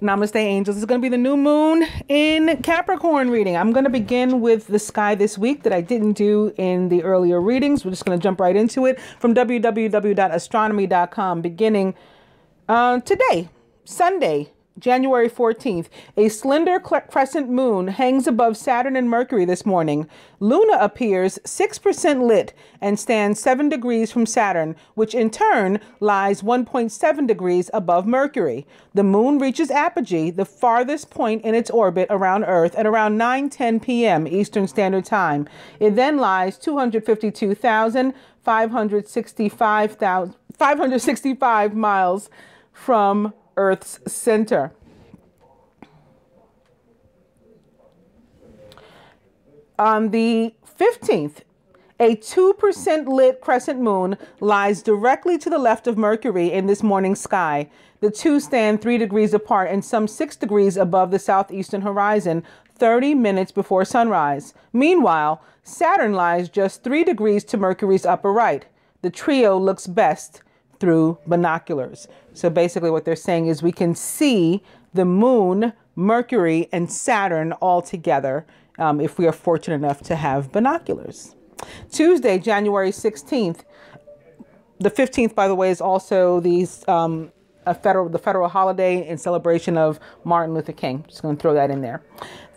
Namaste, angels. It's going to be the new moon in Capricorn reading. I'm going to begin with the sky this week that I didn't do in the earlier readings. We're just going to jump right into it from www.astronomy.com, beginning today, Sunday, January 14th. A slender crescent moon hangs above Saturn and Mercury this morning. Luna appears 6% lit and stands 7 degrees from Saturn, which in turn lies 1.7 degrees above Mercury. The moon reaches apogee, the farthest point in its orbit around Earth, at around 9:10 p.m. Eastern Standard Time. It then lies 565 miles from Earth's center. On the 15th, a 2% lit crescent moon lies directly to the left of Mercury in this morning's sky. The two stand 3 degrees apart and some 6 degrees above the southeastern horizon, 30 minutes before sunrise. Meanwhile, Saturn lies just 3 degrees to Mercury's upper right. The trio looks best through binoculars. So basically what they're saying is we can see the moon, Mercury, and Saturn all together if we are fortunate enough to have binoculars. Tuesday, January 16th. The 15th, by the way, is also the federal holiday in celebration of Martin Luther King. Just going to throw that in there.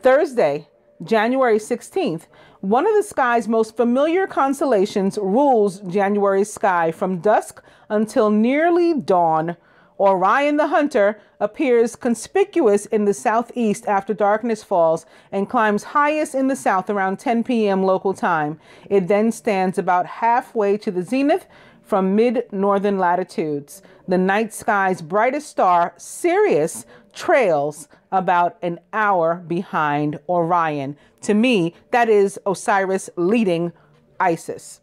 Thursday, January 16th. One of the sky's most familiar constellations rules January's sky from dusk until nearly dawn. Orion the Hunter appears conspicuous in the southeast after darkness falls and climbs highest in the south around 10 p.m. local time. It then stands about halfway to the zenith from mid-northern latitudes. The night sky's brightest star, Sirius, trails about an hour behind Orion. To me, that is Osiris leading Isis.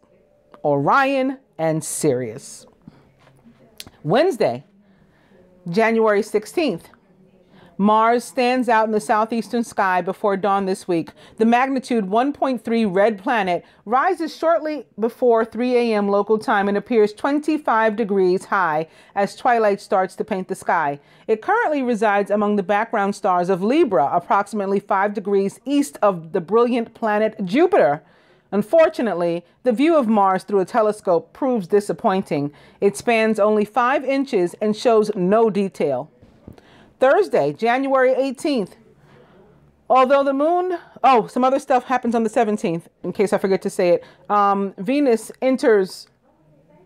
Orion and Sirius. Wednesday, January 16th. Mars stands out in the southeastern sky before dawn this week. The magnitude 1.3 red planet rises shortly before 3 a.m. local time and appears 25 degrees high as twilight starts to paint the sky. It currently resides among the background stars of Libra, approximately 5 degrees east of the brilliant planet Jupiter. Unfortunately, the view of Mars through a telescope proves disappointing. It spans only 5 inches and shows no detail. Thursday, January 18th. Although the moon, some other stuff happens on the 17th, in case I forget to say it. Venus enters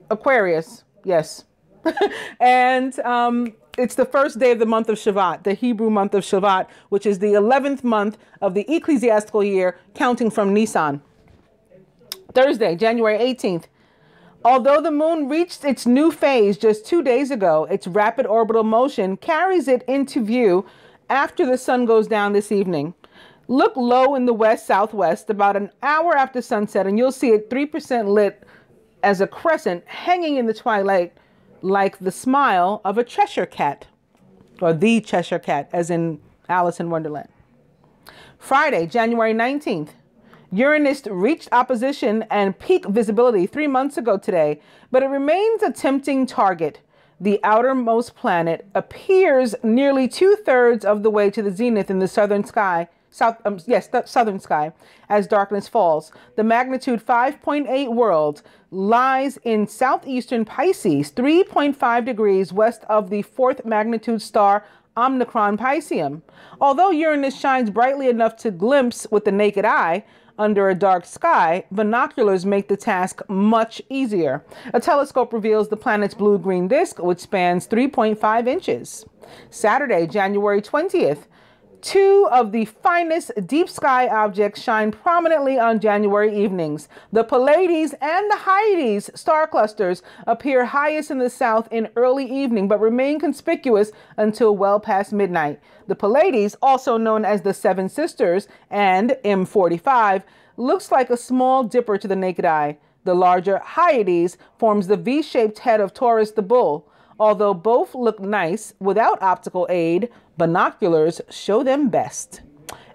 Aquarius, yes. And it's the first day of the month of Shevat, the Hebrew month of Shevat, which is the 11th month of the ecclesiastical year, counting from Nisan. Thursday, January 18th. Although the moon reached its new phase just 2 days ago, its rapid orbital motion carries it into view after the sun goes down this evening. Look low in the west-southwest about an hour after sunset, and you'll see it 3% lit as a crescent hanging in the twilight like the smile of a Cheshire cat, or the Cheshire cat, as in Alice in Wonderland. Friday, January 19th. Uranus reached opposition and peak visibility 3 months ago today, but it remains a tempting target. The outermost planet appears nearly 2/3 of the way to the zenith in the southern sky, southern sky, as darkness falls. The magnitude 5.8 world lies in southeastern Pisces, 3.5 degrees west of the 4th magnitude star Omicron Piscium. Although Uranus shines brightly enough to glimpse with the naked eye, under a dark sky, binoculars make the task much easier. A telescope reveals the planet's blue-green disk, which spans 3.5 inches. Saturday, January 20th. 2 of the finest deep sky objects shine prominently on January evenings. The Pleiades and the Hyades star clusters appear highest in the south in early evening, but remain conspicuous until well past midnight. The Pleiades, also known as the Seven Sisters and M45, looks like a small dipper to the naked eye. The larger Hyades forms the V-shaped head of Taurus the bull. Although both look nice without optical aid, binoculars show them best.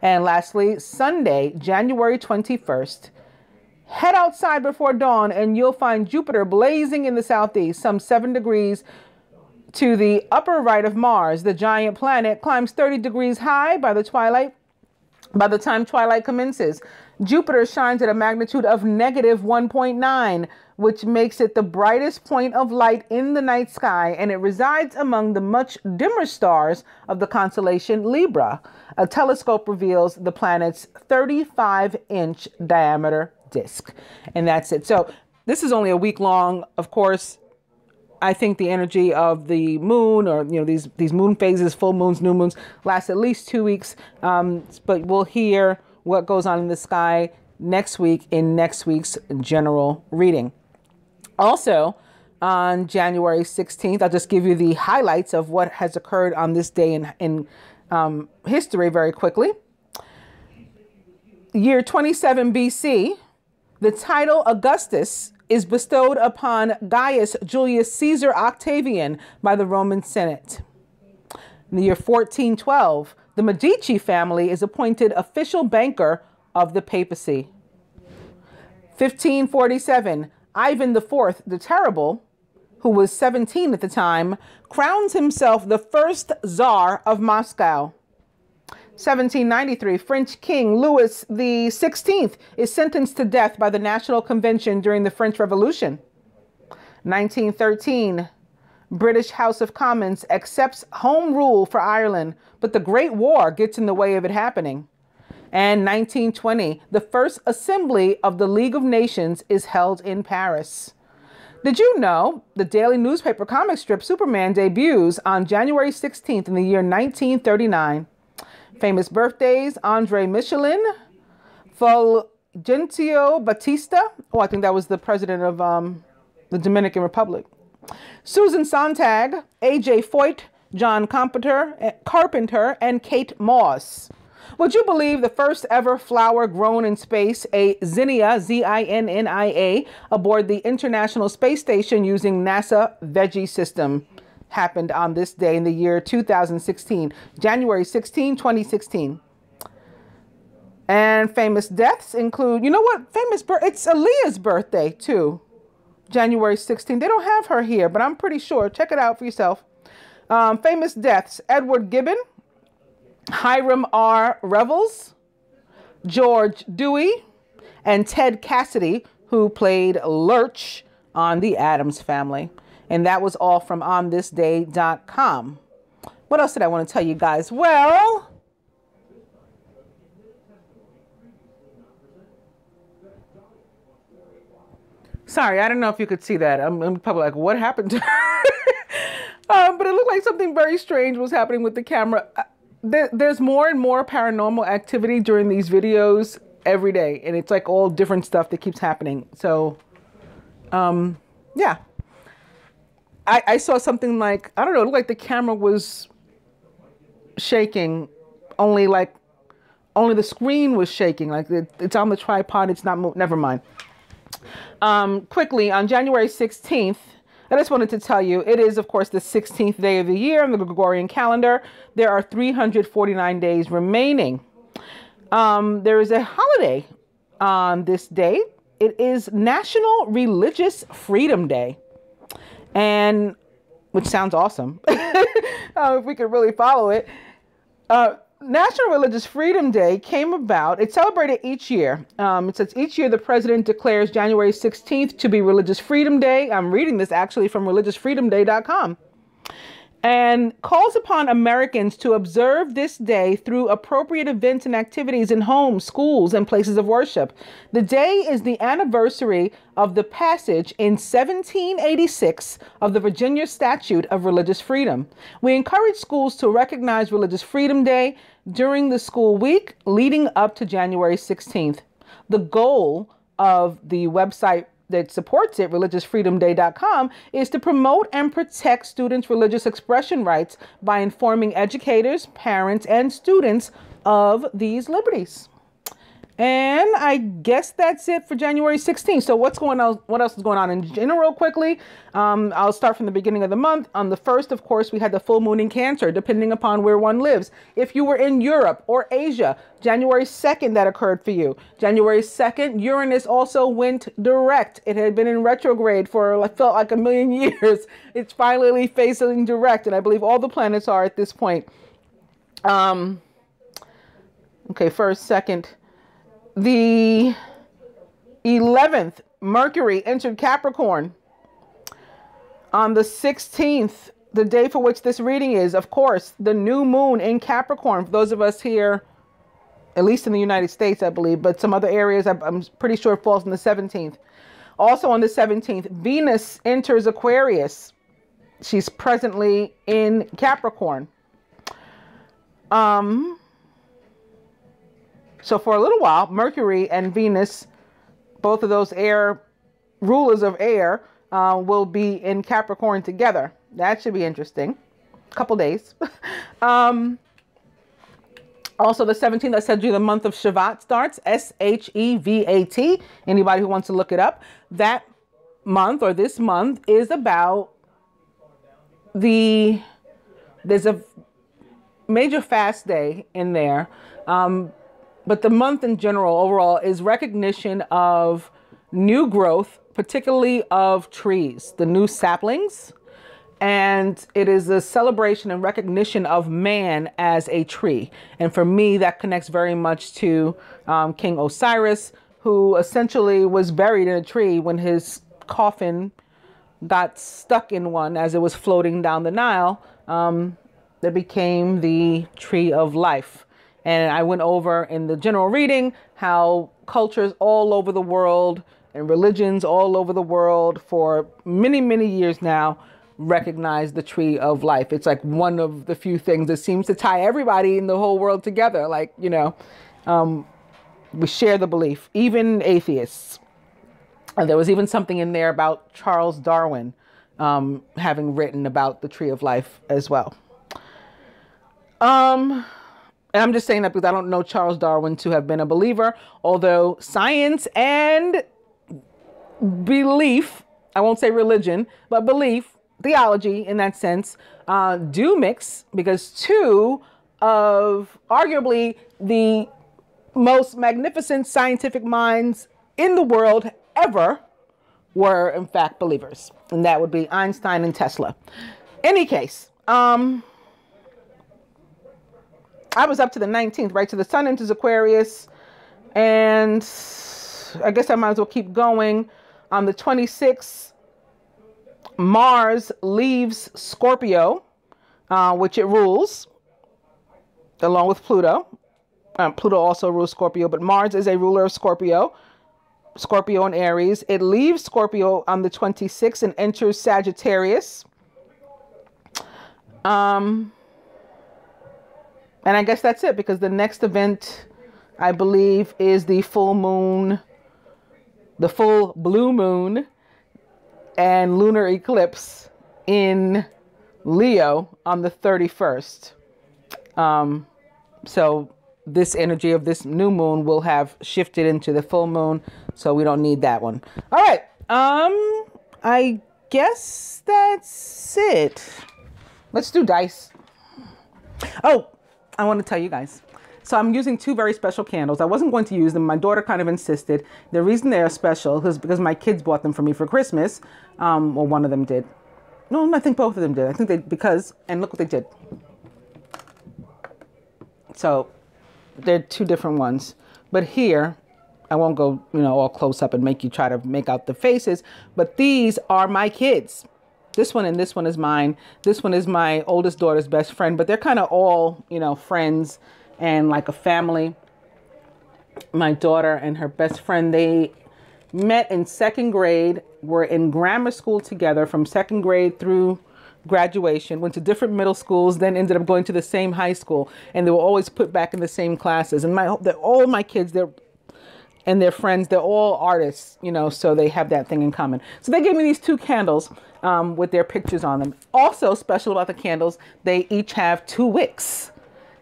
And lastly, Sunday, January 21st. Head outside before dawn and you'll find Jupiter blazing in the southeast, some 7 degrees To the upper right of Mars, the giant planet climbs 30 degrees high by the time twilight commences. Jupiter shines at a magnitude of -1.9, which makes it the brightest point of light in the night sky, and it resides among the much dimmer stars of the constellation Libra. A telescope reveals the planet's 35-inch diameter disk. And that's it. So this is only a week long. Of course, I think the energy of the moon, or these moon phases, full moons, new moons, last at least 2 weeks. But we'll hear what goes on in the sky next week in next week's general reading. Also, on January 16th, I'll just give you the highlights of what has occurred on this day in history very quickly. Year 27 BC, the title Augustus is bestowed upon Gaius Julius Caesar Octavian by the Roman Senate. In the year 1412, the Medici family is appointed official banker of the papacy. 1547, Ivan IV the Terrible, who was 17 at the time, crowns himself the first Tsar of Moscow. 1793, French King Louis XVI is sentenced to death by the National Convention during the French Revolution. 1913, British House of Commons accepts home rule for Ireland, but the Great War gets in the way of it happening. And 1920, the first assembly of the League of Nations is held in Paris. Did you know the daily newspaper comic strip Superman debuts on January 16th in the year 1939? Famous birthdays: Andre Michelin, Fulgencio Batista. Oh, I think that was the president of the Dominican Republic. Susan Sontag, A.J. Foyt, John Carpenter, and Kate Moss. Would you believe the first ever flower grown in space, a zinnia, Z-I-N-N-I-A, aboard the International Space Station using NASA Veggie system, happened on this day in the year 2016, January 16, 2016. And famous deaths include, you know what? It's Aaliyah's birthday too, January 16. They don't have her here, but I'm pretty sure. Check it out for yourself. Famous deaths: Edward Gibbon, Hiram R. Revels, George Dewey, and Ted Cassidy, who played Lurch on The Addams Family. And that was all from onthisday.com. What else did I want to tell you guys? Well, sorry, I don't know if you could see that. I'm probably like, what happened to her? But it looked like something very strange was happening with the camera. There's more and more paranormal activity during these videos every day. And it's like all different stuff that keeps happening. So, yeah. I saw something like, I don't know, it looked like the camera was shaking, only the screen was shaking. Like it's on the tripod, it's not, never mind. Quickly, on January 16th, I just wanted to tell you, it is, of course, the 16th day of the year on the Gregorian calendar. There are 349 days remaining. There is a holiday on this day. It is National Religious Freedom Day. And which sounds awesome if we could really follow it. National Religious Freedom Day came about. It's celebrated each year. It says each year the president declares January 16th to be Religious Freedom Day. I'm reading this actually from religiousfreedomday.com. And calls upon Americans to observe this day through appropriate events and activities in homes, schools, and places of worship. The day is the anniversary of the passage in 1786 of the Virginia Statute of Religious Freedom. We encourage schools to recognize Religious Freedom Day during the school week leading up to January 16th. The goal of the website that supports it, religiousfreedomday.com, is to promote and protect students' religious expression rights by informing educators, parents, and students of these liberties. And I guess that's it for January 16th. So what's going on? What else is going on in general quickly? I'll start from the beginning of the month. On the 1st, of course, we had the full moon in Cancer, depending upon where one lives. If you were in Europe or Asia, January 2nd, that occurred for you. January 2nd, Uranus also went direct. It had been in retrograde for, I felt like, a million years. It's finally facing direct. And I believe all the planets are at this point. Okay, first, second. The 11th, Mercury entered Capricorn. On the 16th, the day for which this reading is, of course, the new moon in Capricorn. For those of us here, at least in the United States, I believe, but some other areas, I'm pretty sure it falls on the 17th. Also on the 17th, Venus enters Aquarius. She's presently in Capricorn. So for a little while, Mercury and Venus, both of those rulers of air, will be in Capricorn together. That should be interesting. A couple days. Also, the 17th, I said you the month of Shevat starts, Shevat. Anybody who wants to look it up. That month, or this month, is about there's a major fast day in there. But the month in general, overall, is recognition of new growth, particularly of trees, the new saplings. And it is a celebration and recognition of man as a tree. And for me, that connects very much to King Osiris, who essentially was buried in a tree when his coffin got stuck in one as it was floating down the Nile. That became the tree of life. And I went over in the general reading how cultures all over the world and religions all over the world for many, many years now recognize the tree of life. It's like one of the few things that seems to tie everybody in the whole world together. Like, you know, we share the belief, even atheists. And there was even something in there about Charles Darwin having written about the tree of life as well. And I'm just saying that because I don't know Charles Darwin to have been a believer, although science and belief, I won't say religion, but belief, theology in that sense, do mix, because two of arguably the most magnificent scientific minds in the world ever were in fact believers. And that would be Einstein and Tesla. Any case, I was up to the 19th, right? So the sun enters Aquarius, and I guess I might as well keep going. On the 26th, Mars leaves Scorpio, which it rules, along with Pluto. Pluto also rules Scorpio, but Mars is a ruler of Scorpio. Scorpio and Aries. It leaves Scorpio on the 26th and enters Sagittarius. And I guess that's it, because the next event, I believe, is the full moon, the full blue moon and lunar eclipse in Leo on the 31st. So this energy of this new moon will have shifted into the full moon, so we don't need that one. All right. I guess that's it. Let's do dice. Oh, I want to tell you guys. So I'm using two very special candles. I wasn't going to use them. My daughter kind of insisted. The reason they are special is because my kids bought them for me for Christmas. Or one of them did. No, I think both of them did. I think and look what they did. So they're two different ones. But here, I won't go, all close up and make you try to make out the faces. But these are my kids. This one and this one is mine. This one is my oldest daughter's best friend, but they're kind of all, friends and like a family. My daughter and her best friend, they met in second grade, were in grammar school together from second grade through graduation, went to different middle schools, then ended up going to the same high school, and they were always put back in the same classes. And all my kids, and their friends, they're all artists, so they have that thing in common. So they gave me these two candles with their pictures on them. Also special about the candles, they each have 2 wicks.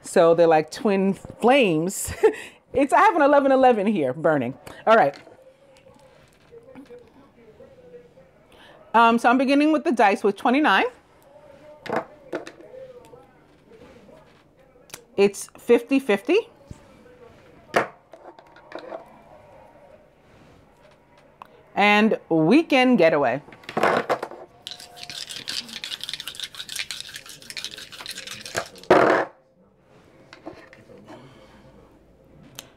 So they're like twin flames I have an 1111 here burning. All right. So I'm beginning with the dice with 29. It's 50-50. And weekend getaway.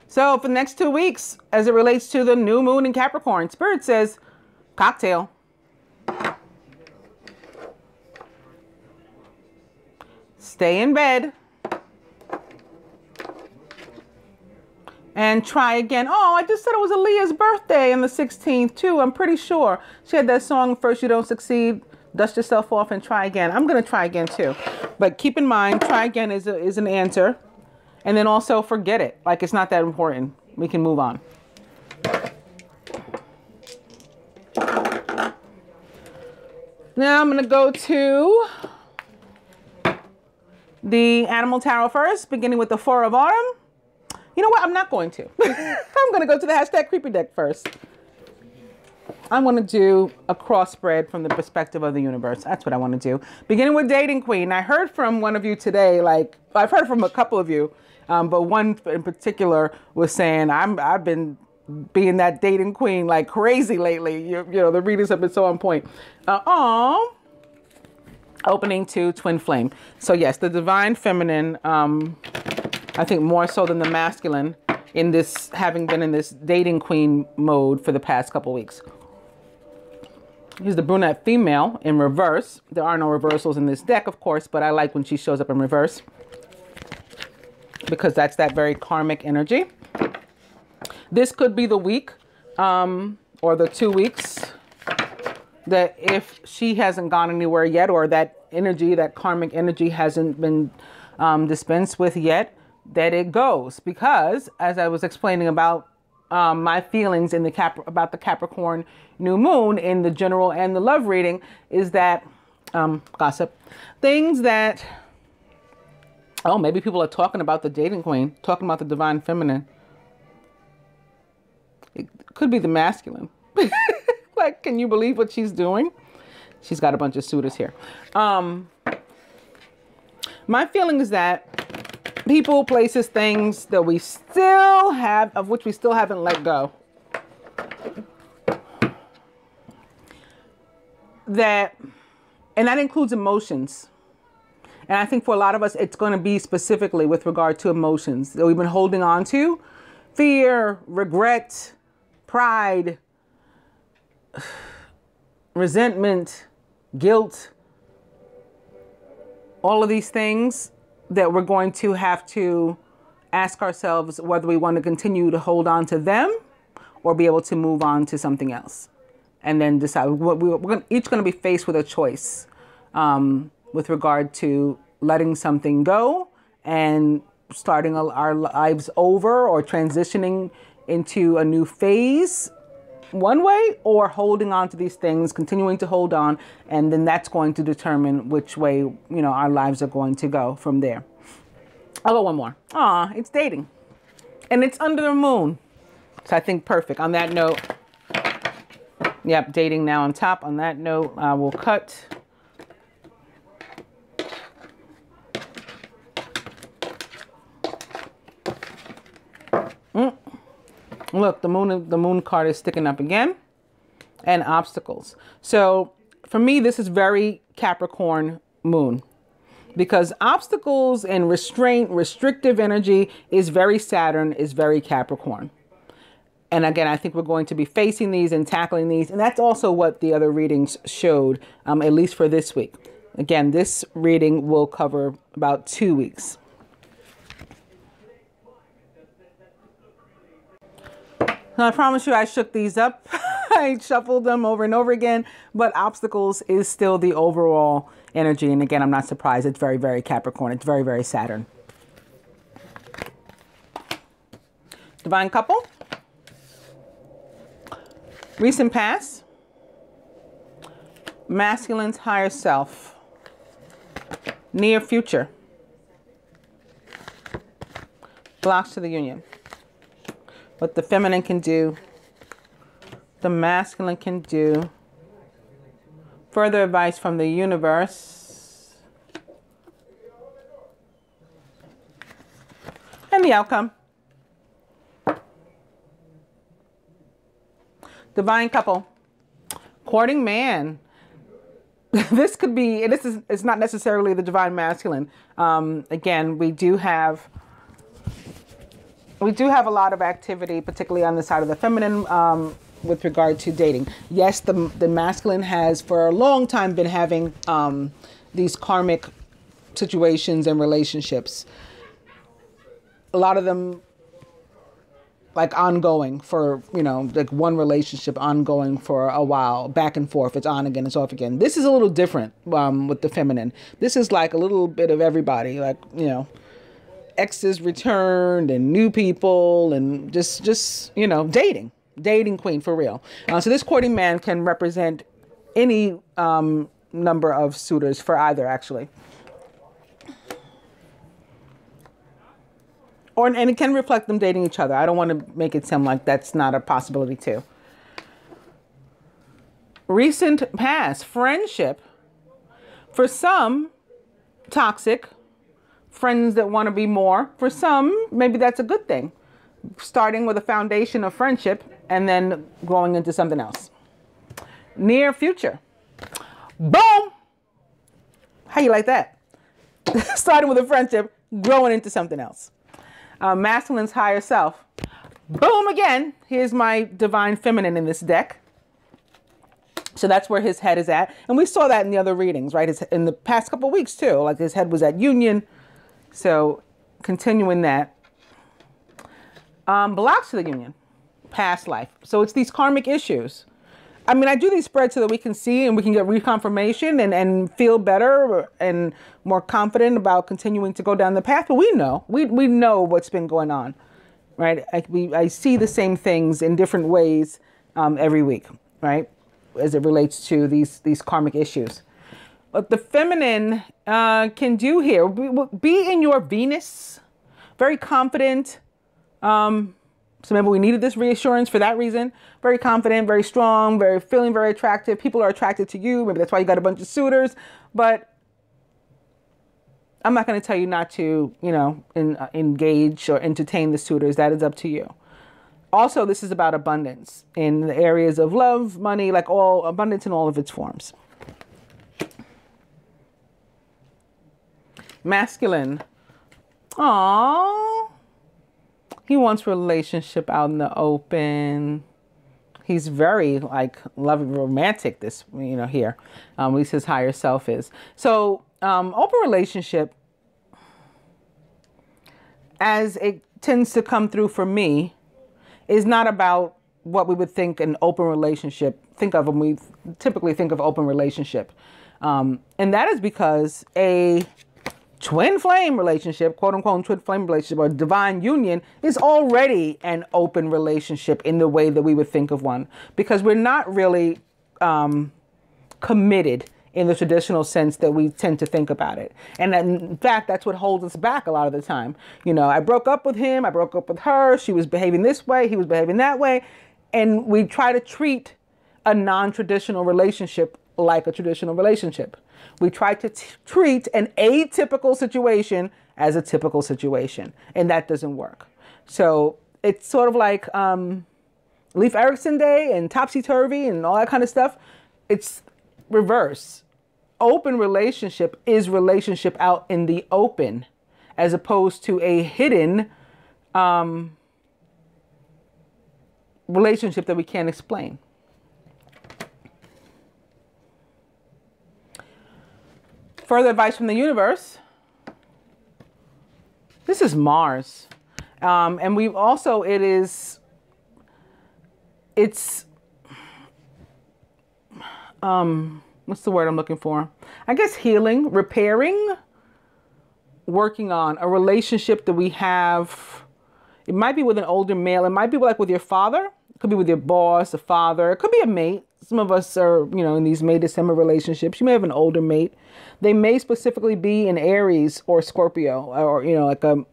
So for the next 2 weeks, as it relates to the new moon in Capricorn, Spirit says cocktail. Stay in bed. And try again. Oh, I just said it was Aaliyah's birthday on the 16th too. I'm pretty sure. She had that song, First You Don't Succeed, Dust Yourself Off and Try Again. I'm going to try again too. But keep in mind, try again is an answer. And then also forget it. Like it's not that important. We can move on. Now I'm going to go to the Animal Tarot first, beginning with the Four of Autumn. You know what? I'm not going to. I'm going to go to the hashtag creepy deck first. I want to do a cross spread from the perspective of the universe. That's what I want to do. Beginning with Dating Queen. I heard from one of you today, like I've heard from a couple of you, but one in particular was saying, I've been being that dating queen like crazy lately. You know, the readings have been so on point. Opening to Twin Flame. So yes, the divine feminine, I think more so than the masculine in this, having been in this dating queen mode for the past couple weeks. Here's the brunette female in reverse. There are no reversals in this deck, of course, but I like when she shows up in reverse because that's that very karmic energy. This could be the week or the 2 weeks that if she hasn't gone anywhere yet, or that energy, that karmic energy hasn't been dispensed with yet, that it goes. Because as I was explaining about my feelings in about the Capricorn new moon in the general and the love reading, is that gossip, things that, oh, maybe people are talking about the dating queen, talking about the divine feminine. It could be the masculine. Like, can you believe what she's doing? She's got a bunch of suitors here. My feeling is that people, places, things that we still have, of which we still haven't let go. And that includes emotions. And I think for a lot of us, it's going to be specifically with regard to emotions that we've been holding on to. Fear, regret, pride, resentment, guilt, all of these things that we're going to have to ask ourselves whether we want to continue to hold on to them or be able to move on to something else. And then decide. We're each going to be faced with a choice with regard to letting something go and starting our lives over, or transitioning into a new phase one way, or holding on to these things, continuing to hold on, and then that's going to determine which way, you know, our lives are going to go from there. I'll go one more. It's dating, and it's under the moon, so I think perfect. On that note, yep, dating now on top. On that note, I will cut. Look, the moon card is sticking up again. And obstacles. So for me, this is very Capricorn moon, because obstacles and restraint, restrictive energy is very Saturn, is very Capricorn. And again, I think we're going to be facing these and tackling these. And that's also what the other readings showed, at least for this week. Again, this reading will cover about 2 weeks. Now, I promise you I shook these up. I shuffled them over and over again, but obstacles is still the overall energy. And again, I'm not surprised. It's very, very Capricorn. It's very, very Saturn. Divine couple. Recent past. Masculine's higher self. Near future. Blocks to the union. what the feminine can do, the masculine can do. Further advice from the universe. And the outcome. Divine couple. Courting man. This could be, it's not necessarily the divine masculine. Again, we do have a lot of activity, particularly on the side of the feminine, with regard to dating. Yes, the masculine has for a long time been having these karmic situations and relationships. A lot of them like ongoing for, like one relationship ongoing for a while, back and forth. It's on again, it's off again. This is a little different with the feminine. This is like a little bit of everybody, like, exes returned and new people and just dating queen for real. So this courting man can represent any number of suitors for either, actually. And it can reflect them dating each other. I don't want to make it sound like that's not a possibility too. Recent past, friendship. For some, toxic. Friends that want to be more. For some, maybe that's a good thing. Starting with a foundation of friendship and then growing into something else. Near future. Boom! How you like that? Starting with a friendship, growing into something else. Masculine's higher self. Boom again. Here's my divine feminine in this deck. So that's where his head is at. And we saw that in the other readings, right? In the past couple of weeks too. Like his head was at union. So continuing that. Belongs to the union. Past life. So it's these karmic issues. I mean, I do these spreads so that we can see and we can get reconfirmation and feel better and more confident about continuing to go down the path. But we know what's been going on, right? I see the same things in different ways every week, right? As it relates to these karmic issues. What the feminine can do here, be in your Venus, very confident. So maybe we needed this reassurance for that reason. Very confident, very strong, feeling very attractive. People are attracted to you. Maybe that's why you got a bunch of suitors. But I'm not going to tell you not to, engage or entertain the suitors. That is up to you. Also, this is about abundance in the areas of love, money, like all abundance in all of its forms. Masculine. Aww. He wants relationship out in the open. He's very loving, romantic. This, here, at least his higher self is. So, open relationship, as it tends to come through for me, is not about what we would think an open relationship. Think of when we typically think of open relationship, and that is because a twin flame relationship, quote unquote twin flame relationship, or divine union is already an open relationship in the way that we would think of one, because we're not really committed in the traditional sense that we tend to think about it. And in fact, that's what holds us back a lot of the time. I broke up with him, I broke up with her, she was behaving this way, he was behaving that way. And we try to treat a non-traditional relationship like a traditional relationship. We try to treat an atypical situation as a typical situation, and that doesn't work. So it's sort of like Leif Erikson Day and topsy-turvy and all that kind of stuff. It's reverse. Open relationship is relationship out in the open, as opposed to a hidden relationship that we can't explain. Further advice from the universe. This is Mars. And we've also, it's what's the word I'm looking for? I guess healing, repairing, working on a relationship that we have. It might be with an older male. It might be like with your father. It could be with your boss, a father. It could be a mate. Some of us are, in these May-December relationships. You may have an older mate. They may specifically be in Aries or Scorpio, or, because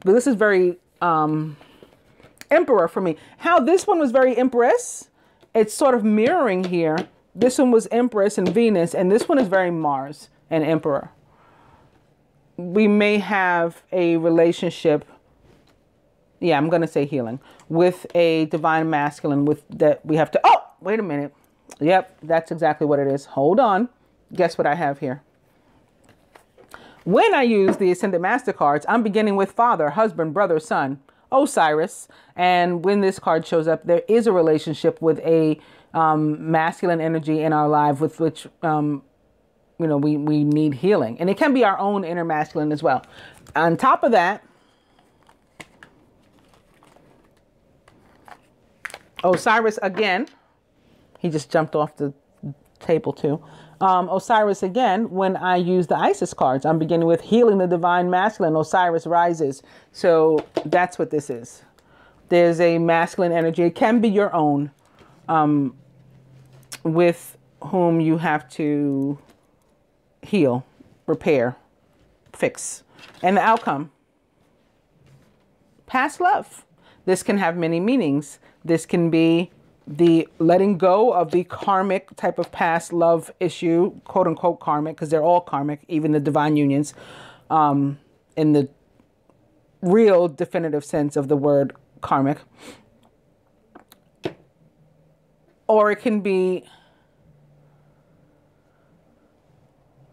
this is very Emperor for me. How this one was very Empress. It's sort of mirroring here. This one was Empress and Venus, and this one is very Mars and Emperor. We may have a relationship, yeah, I'm going to say healing, with a divine masculine with that we have to, oh, wait a minute. Yep, that's exactly what it is. Hold on. Guess what I have here? When I use the Ascended Master cards, I'm beginning with father, husband, brother, son, Osiris. And when this card shows up, there is a relationship with a masculine energy in our life with which, you know, we need healing. And it can be our own inner masculine as well. On top of that, Osiris again. He just jumped off the table too. Osiris again, when I use the Isis cards, I'm beginning with healing the divine masculine. Osiris rises. So that's what this is. There's a masculine energy. It can be your own, with whom you have to heal, repair, fix. And the outcome, past love. This can have many meanings. This can be the letting go of the karmic type of past love issue, quote unquote karmic, because they're all karmic, even the divine unions, in the real definitive sense of the word karmic. Or it can be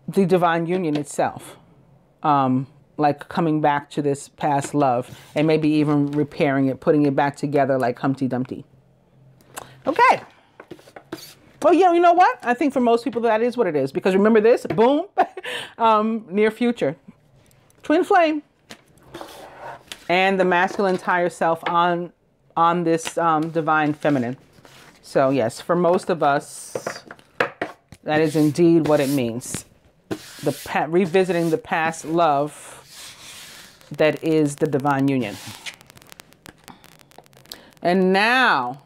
the divine union itself, like coming back to this past love and maybe even repairing it, putting it back together like Humpty Dumpty. Okay. Well, yeah, you know what? I think for most people that is what it is. Because remember this, boom, near future. Twin flame. And the masculine higher self on this divine feminine. So yes, for most of us, that is indeed what it means. Revisiting the past love that is the divine union. And now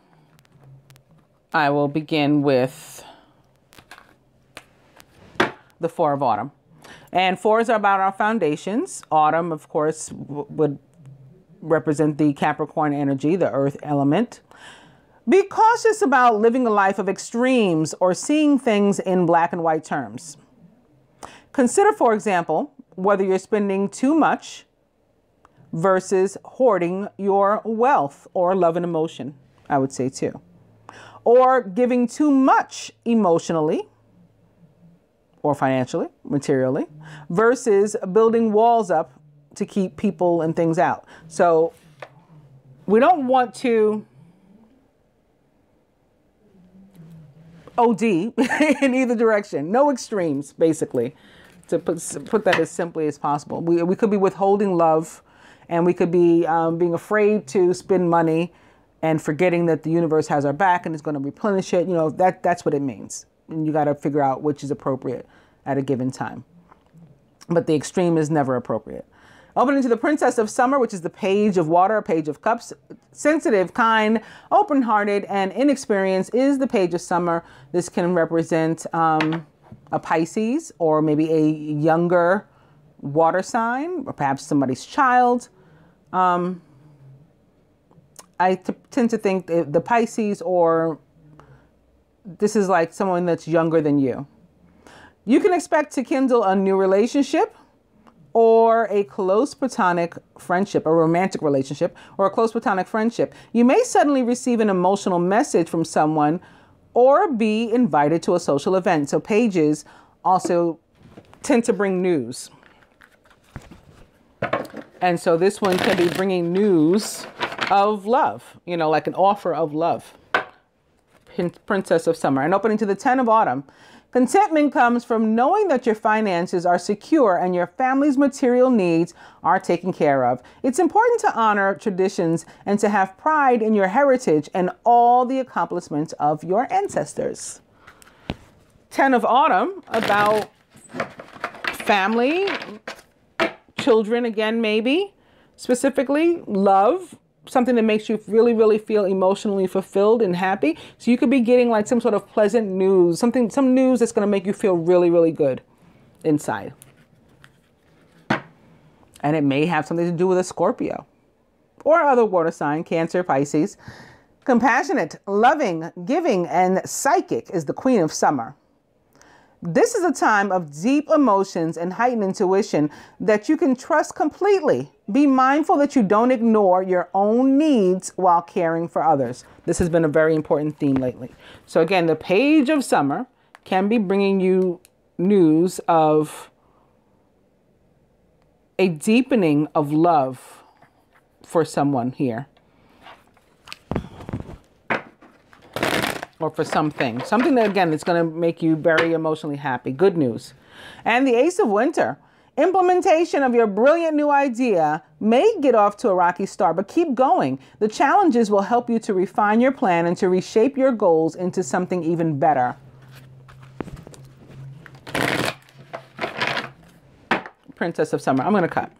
I will begin with the Four of Autumn. And fours are about our foundations. Autumn, of course, would represent the Capricorn energy, the earth element. Be cautious about living a life of extremes or seeing things in black and white terms. Consider, for example, whether you're spending too much versus hoarding your wealth or love and emotion, I would say too. Or giving too much emotionally or financially, materially, versus building walls up to keep people and things out. So we don't want to OD in either direction. No extremes, basically, to put that as simply as possible. We could be withholding love, and we could be being afraid to spend money and forgetting that the universe has our back and is going to replenish it. You know, that's what it means. And you got to figure out which is appropriate at a given time. But the extreme is never appropriate. Opening to the Princess of Summer, which is the Page of Water, Page of Cups. Sensitive, kind, open-hearted, and inexperienced is the Page of Summer. This can represent a Pisces or maybe a younger water sign or perhaps somebody's child. I tend to think the Pisces, or this is like someone that's younger than you. You can expect to kindle a new relationship or a close platonic friendship, a romantic relationship, or a close platonic friendship. You may suddenly receive an emotional message from someone or be invited to a social event. So pages also tend to bring news. And so this one can be bringing news of love, you know, like an offer of love. Princess of Summer. And opening to the Ten of Autumn. Contentment comes from knowing that your finances are secure and your family's material needs are taken care of. It's important to honor traditions and to have pride in your heritage and all the accomplishments of your ancestors. Ten of Autumn, about family, children again, maybe, specifically love, something that makes you really, really feel emotionally fulfilled and happy. So you could be getting like some sort of pleasant news, some news that's going to make you feel really, really good inside. And it may have something to do with a Scorpio. or other water sign, Cancer, Pisces. Compassionate, loving, giving, and psychic is the queen of summer. This is a time of deep emotions and heightened intuition that you can trust completely. Be mindful that you don't ignore your own needs while caring for others. This has been a very important theme lately. So again, the page of summer can be bringing you news of a deepening of love for someone here. Or for something. Something that, again, it's going to make you very emotionally happy. Good news. And the Ace of Winter. Implementation of your brilliant new idea may get off to a rocky start, but keep going. The challenges will help you to refine your plan and to reshape your goals into something even better. Princess of Summer. I'm going to cut.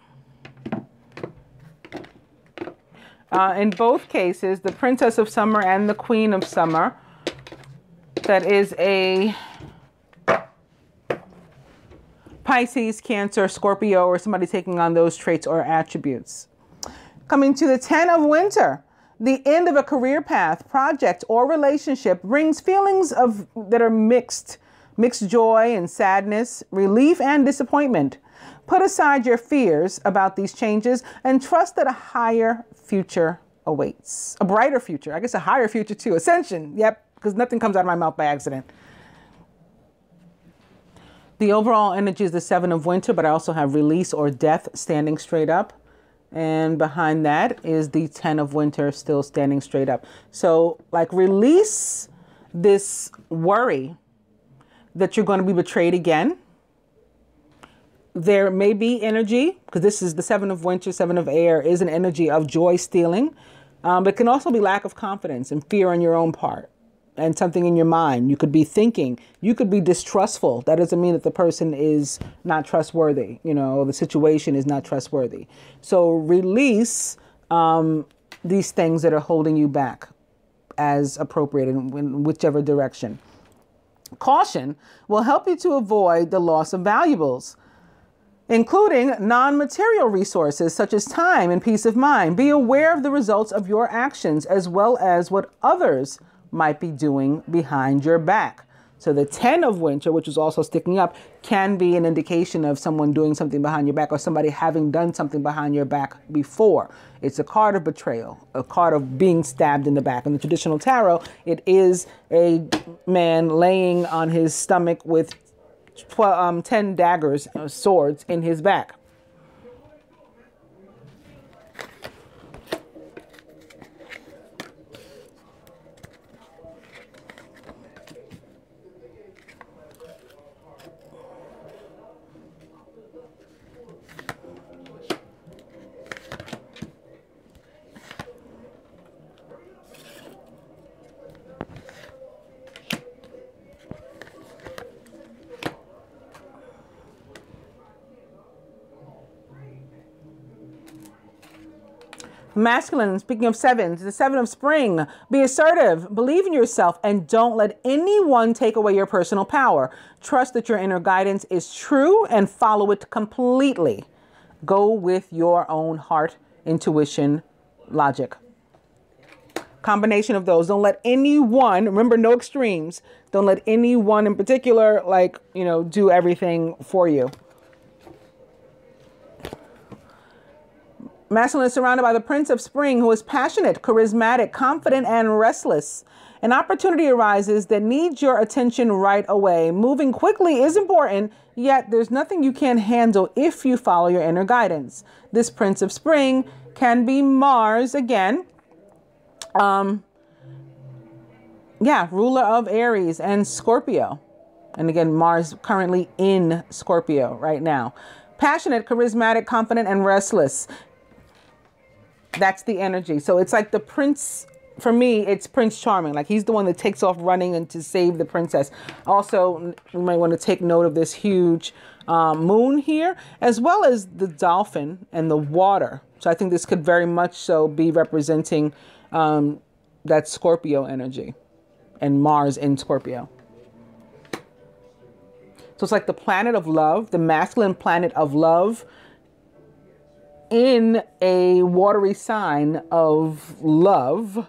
In both cases, the Princess of Summer and the Queen of Summer, that is a Pisces, Cancer, Scorpio, or somebody taking on those traits or attributes. Coming to the 10 of Winter, the end of a career path, project, or relationship brings feelings that are mixed joy and sadness, relief and disappointment. Put aside your fears about these changes and trust that a higher future awaits. A brighter future. I guess a higher future too. Ascension. Yep. Because nothing comes out of my mouth by accident. The overall energy is the 7 of Winter, but I also have release or death standing straight up. And behind that is the 10 of Winter still standing straight up. So like release this worry that you're going to be betrayed again. There may be energy, because this is the 7 of Winter, 7 of Air, is an energy of joy stealing. But it can also be lack of confidence and fear on your own part. And something in your mind. You could be thinking, you could be distrustful. That doesn't mean that the person is not trustworthy, you know, the situation is not trustworthy. So release these things that are holding you back as appropriate in whichever direction. Caution will help you to avoid the loss of valuables, including non-material resources such as time and peace of mind. Be aware of the results of your actions as well as what others might be doing behind your back. So the 10 of Winter, which is also sticking up, can be an indication of someone doing something behind your back or somebody having done something behind your back before. It's a card of betrayal, a card of being stabbed in the back. In the traditional tarot, it is a man laying on his stomach with 10 daggers, swords in his back. Masculine, speaking of sevens, the 7 of Spring. Be assertive, believe in yourself, and don't let anyone take away your personal power. Trust that your inner guidance is true and follow it completely. Go with your own heart, intuition, logic. Combination of those. Don't let anyone, remember, no extremes. Don't let anyone in particular, like, you know, do everything for you. Masculine is surrounded by the Prince of Spring, who is passionate, charismatic, confident, and restless. An opportunity arises that needs your attention right away. Moving quickly is important, yet there's nothing you can't handle if you follow your inner guidance. This Prince of Spring can be Mars again. Ruler of Aries and Scorpio. And again, Mars currently in Scorpio right now. Passionate, charismatic, confident, and restless. That's the energy. So it's like the prince, for me, it's Prince Charming. Like he's the one that takes off running and to save the princess. Also, we might want to take note of this huge moon here, as well as the dolphin and the water. So I think this could very much so be representing that Scorpio energy and Mars in Scorpio. So it's like the planet of love, the masculine planet of love in a watery sign of love,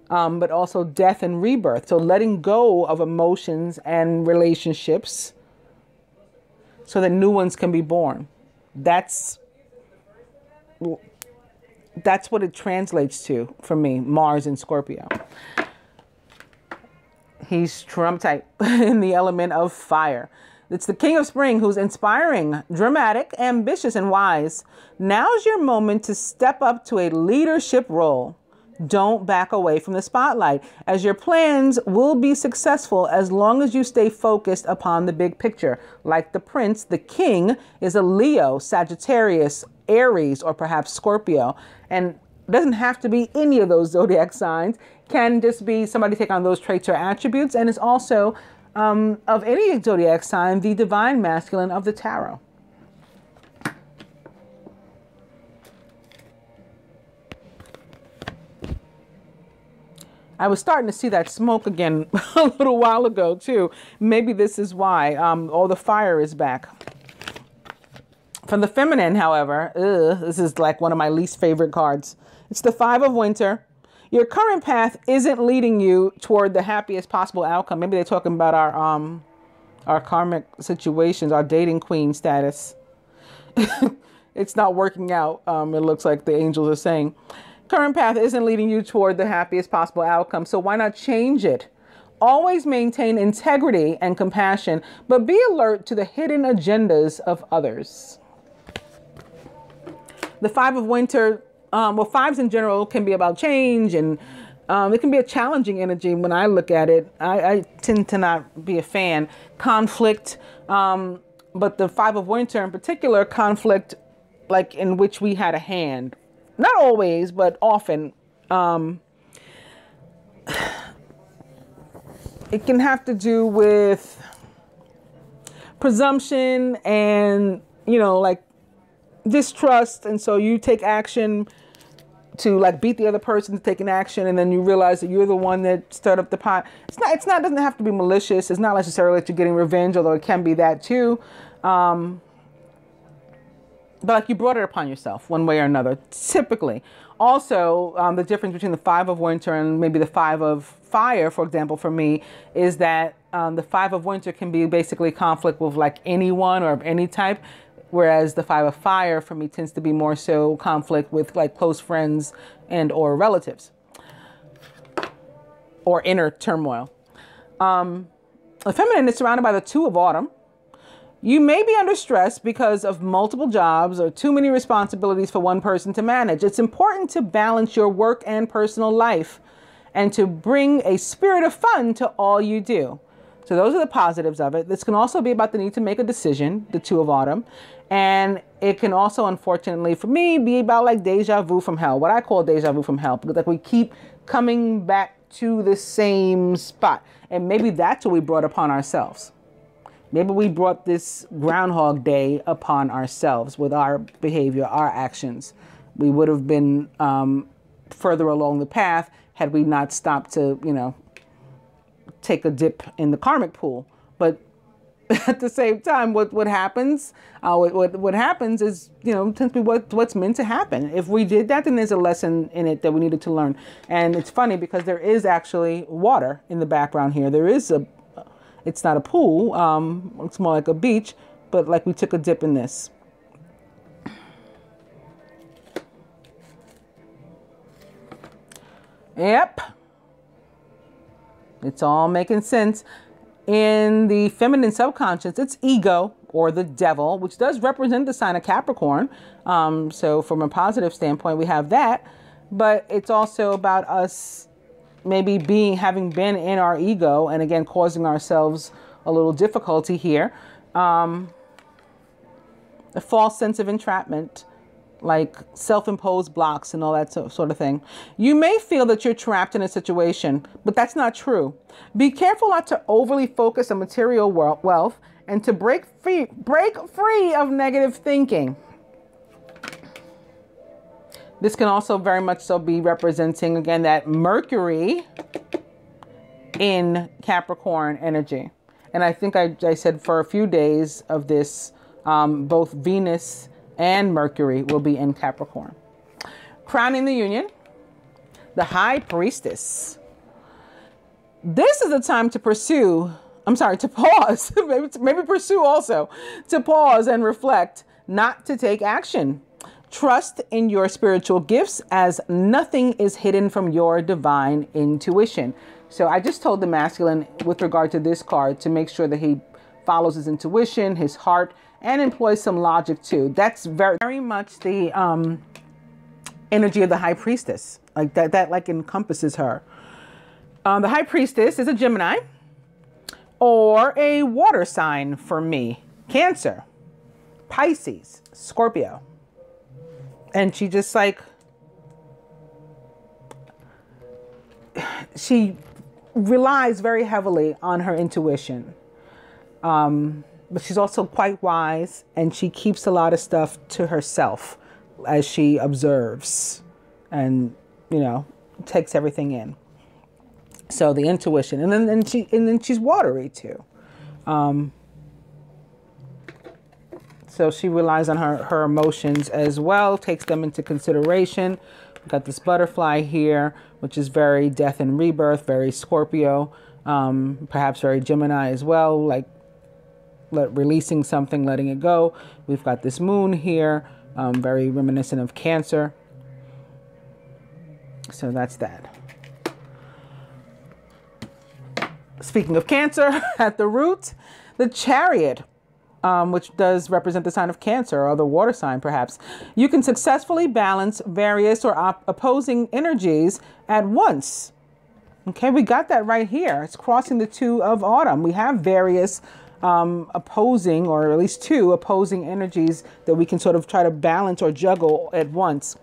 but also death and rebirth. So letting go of emotions and relationships so that new ones can be born. That's what it translates to for me, Mars in Scorpio. He's Trump type in the element of fire. It's the king of spring who's inspiring, dramatic, ambitious, and wise. Now's your moment to step up to a leadership role. Don't back away from the spotlight, as your plans will be successful as long as you stay focused upon the big picture. Like the prince, the king is a Leo, Sagittarius, Aries, or perhaps Scorpio. And it doesn't have to be any of those zodiac signs. Can just be somebody take on those traits or attributes, and is also of any zodiac sign, the divine masculine of the tarot. I was starting to see that smoke again a little while ago too. Maybe this is why all the fire is back. From the feminine, however, this is like one of my least favorite cards. It's the Five of Winter. Your current path isn't leading you toward the happiest possible outcome. Maybe they're talking about our karmic situations, our dating queen status. It's not working out. It looks like the angels are saying. Current path isn't leading you toward the happiest possible outcome. So why not change it? Always maintain integrity and compassion, but be alert to the hidden agendas of others. The Five of Winter, well, fives in general can be about change, and it can be a challenging energy when I look at it. I tend to not be a fan. Conflict, but the Five of Winter in particular, conflict like in which we had a hand. Not always, but often. It can have to do with presumption and, you know, like distrust. And so you take action to like beat the other person to take an action, and then you realize that you're the one that stirred up the pot. It doesn't have to be malicious. It's not necessarily that you're getting revenge, although it can be that too. But like you brought it upon yourself one way or another, typically. Also, the difference between the Five of Winter and maybe the Five of Fire, for example, for me, is that the Five of Winter can be basically conflict with like anyone or of any type, whereas the Five of Fire for me tends to be more so conflict with like close friends and or relatives or inner turmoil. The feminine is surrounded by the Two of Autumn. You may be under stress because of multiple jobs or too many responsibilities for one person to manage. It's important to balance your work and personal life and to bring a spirit of fun to all you do. So those are the positives of it. This can also be about the need to make a decision, the Two of Autumn. And it can also, unfortunately for me, be about like deja vu from hell, what I call deja vu from hell, because like we keep coming back to the same spot. And maybe that's what we brought upon ourselves. Maybe we brought this Groundhog Day upon ourselves with our behavior, our actions. We would have been further along the path had we not stopped to, you know, take a dip in the karmic pool. But at the same time, what happens? What happens is, you know, tends to be what's meant to happen. If we did that, then there's a lesson in it that we needed to learn. And it's funny because there is actually water in the background here. There is it's not a pool, it's more like a beach, but like we took a dip in this. Yep. It's all making sense. In the feminine subconscious, it's ego or the devil, which does represent the sign of Capricorn. So from a positive standpoint, we have that, but it's also about us maybe having been in our ego and again causing ourselves a little difficulty here. A false sense of entrapment, like self-imposed blocks and all that sort of thing. You may feel that you're trapped in a situation, but that's not true. Be careful not to overly focus on material wealth and to break free of negative thinking. This can also very much so be representing, again, that Mercury in Capricorn energy. And I think I said for a few days of this, both Venus and Mercury will be in Capricorn. Crowning the union, the High Priestess. This is the time to pursue, to pause, maybe pursue also, to pause and reflect, not to take action. Trust in your spiritual gifts, as nothing is hidden from your divine intuition. So I just told the masculine with regard to this card to make sure that he follows his intuition, his heart, and employs some logic too. That's very, very much the energy of the High Priestess. Like that like encompasses her. The High Priestess is a Gemini or a water sign for me. Cancer, Pisces, Scorpio. And she just like, she relies very heavily on her intuition. But she's also quite wise, and she keeps a lot of stuff to herself as she observes and, you know, takes everything in. So the intuition, and then she's watery too. So she relies on her emotions as well, takes them into consideration. We've got this butterfly here, which is very death and rebirth, very Scorpio, perhaps very Gemini as well, like releasing something, letting it go. We've got this moon here, very reminiscent of Cancer. So that's that. Speaking of Cancer, at the root, the Chariot, which does represent the sign of Cancer, or the water sign perhaps. You can successfully balance various or opposing energies at once. Okay, we got that right here. It's crossing the two of autumn. We have various opposing, or at least two opposing energies that we can sort of try to balance or juggle at once.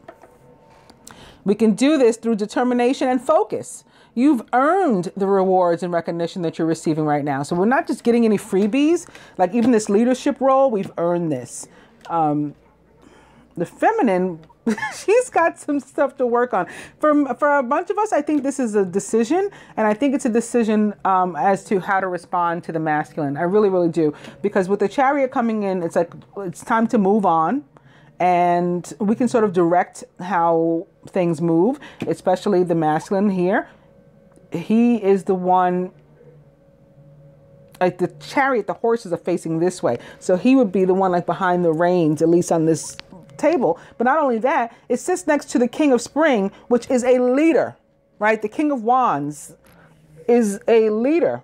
We can do this through determination and focus. You've earned the rewards and recognition that you're receiving right now. So we're not just getting any freebies, like even this leadership role, we've earned this. The feminine, she's got some stuff to work on. For a bunch of us, I think this is a decision, and I think it's a decision as to how to respond to the masculine. I really, really do. Because with the Chariot coming in, it's like, it's time to move on. And we can sort of direct how things move, especially the masculine here. He is the one, like the Chariot, the horses are facing this way. So he would be the one like behind the reins, at least on this table. But not only that, it sits next to the King of Spring, which is a leader, right? The King of Wands is a leader.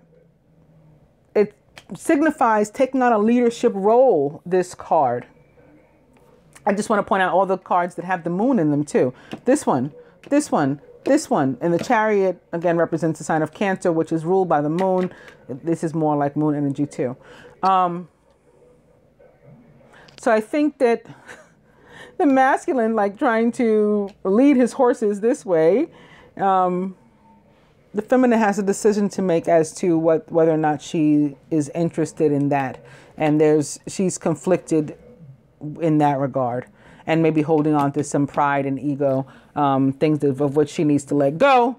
It signifies taking on a leadership role, this card. I just want to point out all the cards that have the moon in them too. This one, this one, this one. And the Chariot, again, represents the sign of Cancer, which is ruled by the moon. This is more like moon energy too. So I think that the masculine, like trying to lead his horses this way, the feminine has a decision to make as to whether or not she is interested in that. And she's conflicted in that regard, and maybe holding on to some pride and ego, things of which she needs to let go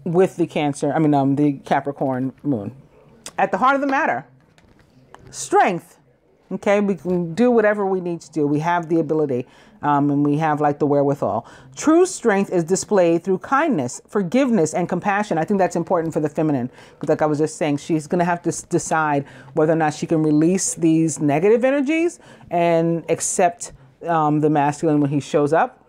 with the the Capricorn moon. At the heart of the matter, strength. Okay, we can do whatever we need to do. We have the ability, and we have like the wherewithal. True strength is displayed through kindness, forgiveness, and compassion. I think that's important for the feminine, because like I was just saying, she's going to have to decide whether or not she can release these negative energies and accept the masculine when he shows up.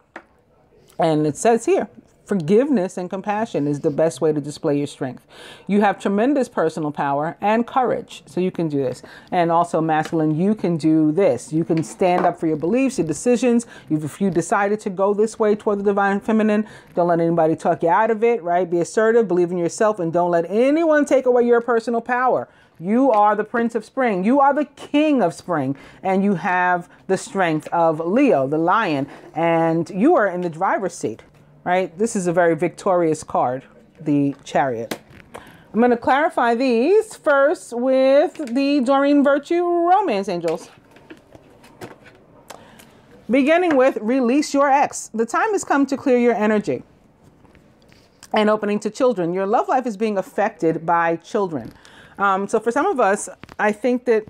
And it says here, forgiveness and compassion is the best way to display your strength. You have tremendous personal power and courage, so you can do this. And also masculine, you can do this. You can stand up for your beliefs, your decisions. If you decided to go this way toward the divine feminine, don't let anybody talk you out of it, right? Be assertive, believe in yourself, and don't let anyone take away your personal power. You are the Prince of Spring. You are the King of Spring, and you have the strength of Leo, the lion, and you are in the driver's seat. Right? This is a very victorious card, the Chariot. I'm going to clarify these first with the Doreen Virtue Romance Angels. Beginning with release your ex. The time has come to clear your energy and opening to children. Your love life is being affected by children. So for some of us, I think that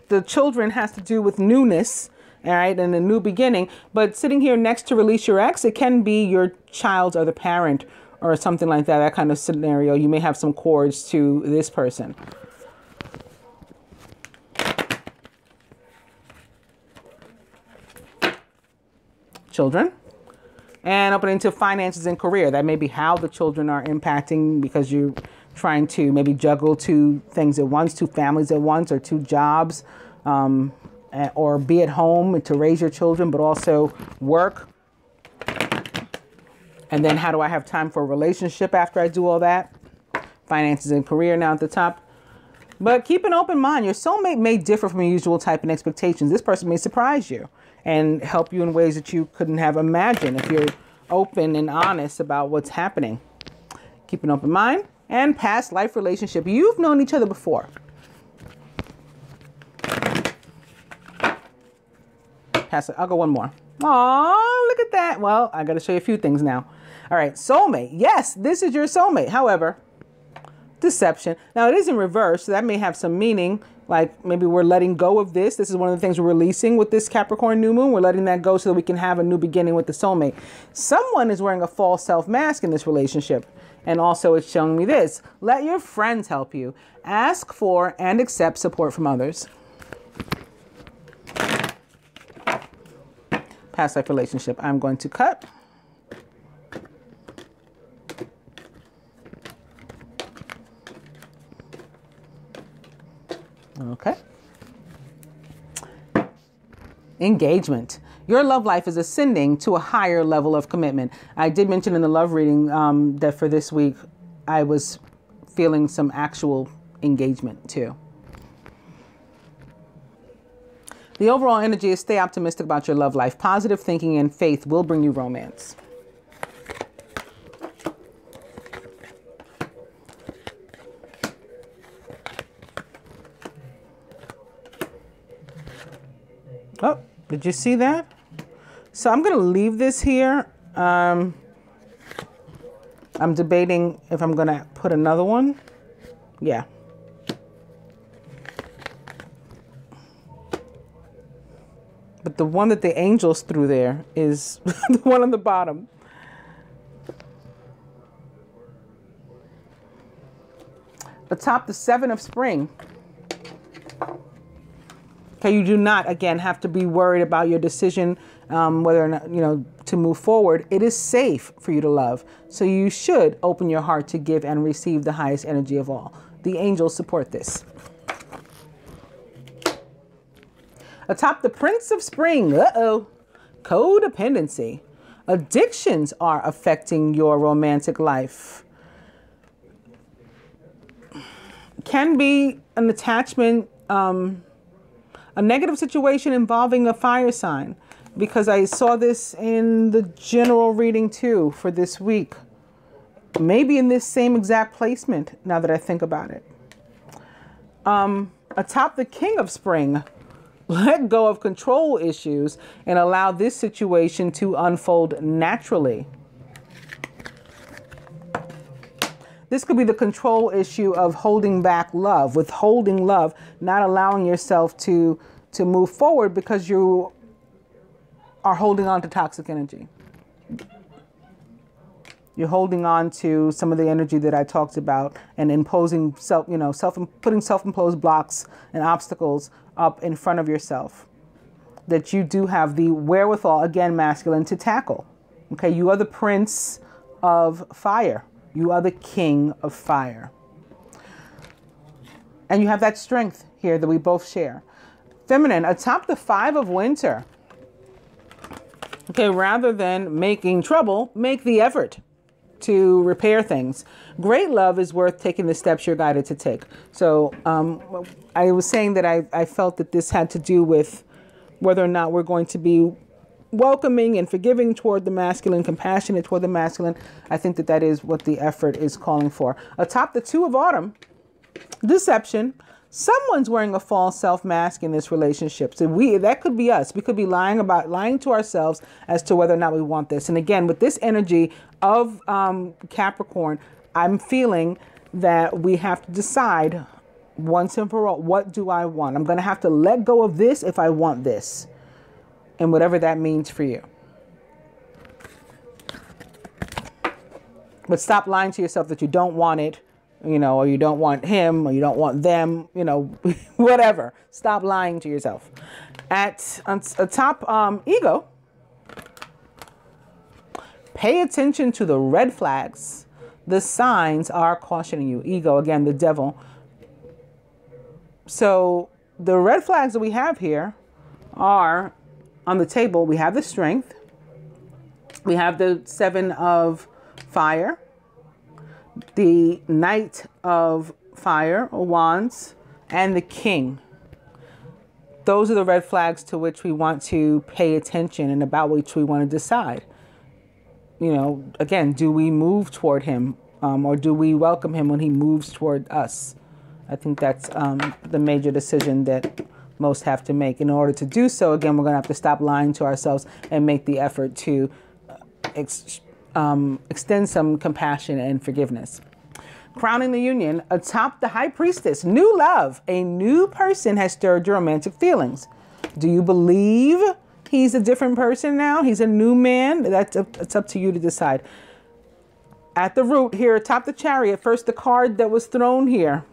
the children has to do with newness, all right, and a new beginning. But sitting here next to release your ex, it can be your child's other parent or something like that, that kind of scenario. You may have some cords to this person. Children. And opening to finances and career. That may be how the children are impacting, because you're trying to maybe juggle two things at once, two families at once, or two jobs, or be at home to raise your children, but also work. And then how do I have time for a relationship after I do all that? Finances and career now at the top. But keep an open mind. Your soulmate may differ from your usual type and expectations. This person may surprise you and help you in ways that you couldn't have imagined if you're open and honest about what's happening. Keep an open mind. And past life relationship. You've known each other before. I'll go one more. Oh, look at that. Well, I got to show you a few things now. All right, soulmate. Yes, this is your soulmate. However, deception. Now, it is in reverse, so that may have some meaning. Like maybe we're letting go of this. This is one of the things we're releasing with this Capricorn new moon. We're letting that go so that we can have a new beginning with the soulmate. Someone is wearing a false self mask in this relationship. And also it's showing me this. Let your friends help you. Ask for and accept support from others. Past life relationship. I'm going to cut. Okay. Engagement. Your love life is ascending to a higher level of commitment. I did mention in the love reading that for this week, I was feeling some actual engagement too. The overall energy is stay optimistic about your love life. Positive thinking and faith will bring you romance. Oh, did you see that? So I'm going to leave this here. I'm debating if I'm going to put another one. Yeah. But the one that the angels threw there is the one on the bottom. Atop the 7 of spring. Okay, you do not, again, have to be worried about your decision, whether or not, to move forward. It is safe for you to love. So you should open your heart to give and receive the highest energy of all. The angels support this. Atop the Prince of Spring, codependency. Addictions are affecting your romantic life. Can be an attachment, a negative situation involving a fire sign, because I saw this in the general reading too for this week. Maybe in this same exact placement, now that I think about it. Atop the King of Spring, let go of control issues and allow this situation to unfold naturally. This could be the control issue of holding back love, withholding love, not allowing yourself to move forward because you are holding on to toxic energy. You're holding on to some of the energy that I talked about and imposing putting self-imposed blocks and obstacles up in front of yourself that you do have the wherewithal, again, masculine, to tackle. Okay, you are the prince of fire. You are the king of fire. And you have that strength here that we both share. Feminine, atop the 5 of winter. Okay, rather than making trouble, make the effort to repair things. Great love is worth taking the steps you're guided to take. So I was saying that I felt that this had to do with whether or not we're going to be welcoming and forgiving toward the masculine, compassionate toward the masculine. I think that is what the effort is calling for. Atop the 2 of autumn, deception. Someone's wearing a false self mask in this relationship. So that could be us. We could be lying to ourselves as to whether or not we want this. And again, with this energy of Capricorn, I'm feeling that we have to decide once and for all. What do I want? I'm going to have to let go of this if I want this, and whatever that means for you. But stop lying to yourself that you don't want it, you know, or you don't want him, or you don't want them, you know, whatever. Stop lying to yourself. At top, ego, pay attention to the red flags. The signs are cautioning you. Ego, again, the devil. So the red flags that we have here are on the table. We have the strength. We have the 7 of fire, the Knight of Fire or Wands, and the King. Those are the red flags to which we want to pay attention and about which we want to decide. You know, again, do we move toward him, or do we welcome him when he moves toward us? I think that's the major decision that most have to make. In order to do so, again, we're going to have to stop lying to ourselves and make the effort to extend some compassion and forgiveness. Crowning the union, atop the high priestess, new love. A new person has stirred your romantic feelings. Do you believe he's a different person now? He's a new man? It's up to you to decide. At the root here, atop the chariot, first the card that was thrown here.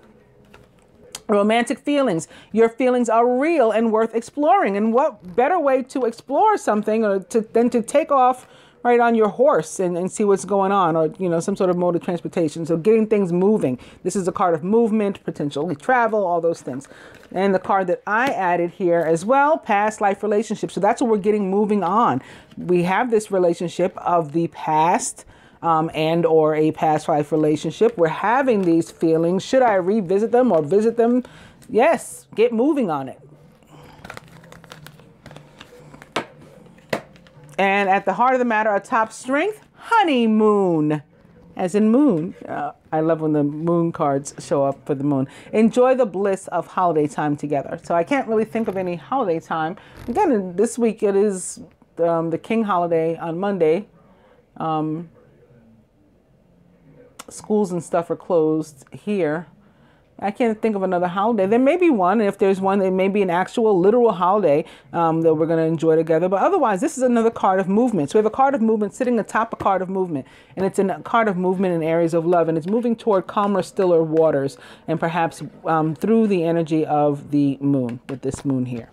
Romantic feelings. Your feelings are real and worth exploring. And what better way to explore something than to take off right on your horse and see what's going on, or, you know, some sort of mode of transportation. So getting things moving. This is a card of movement, potentially travel, all those things. And the card that I added here as well, past life relationship. So that's what we're getting moving on. We have this relationship of the past, and or a past life relationship. We're having these feelings. Should I revisit them or visit them? Yes, get moving on it. And at the heart of the matter, atop strength, honeymoon, as in moon. I love when the moon cards show up for the moon. Enjoy the bliss of holiday time together. So I can't really think of any holiday time. Again, this week it is the King holiday on Monday. Schools and stuff are closed here. I can't think of another holiday. There may be one. And if there's one, it may be an actual literal holiday that we're going to enjoy together. But otherwise, this is another card of movement. So we have a card of movement sitting atop a card of movement. And it's a card of movement in areas of love. And it's moving toward calmer, stiller waters. And perhaps through the energy of the moon, with this moon here.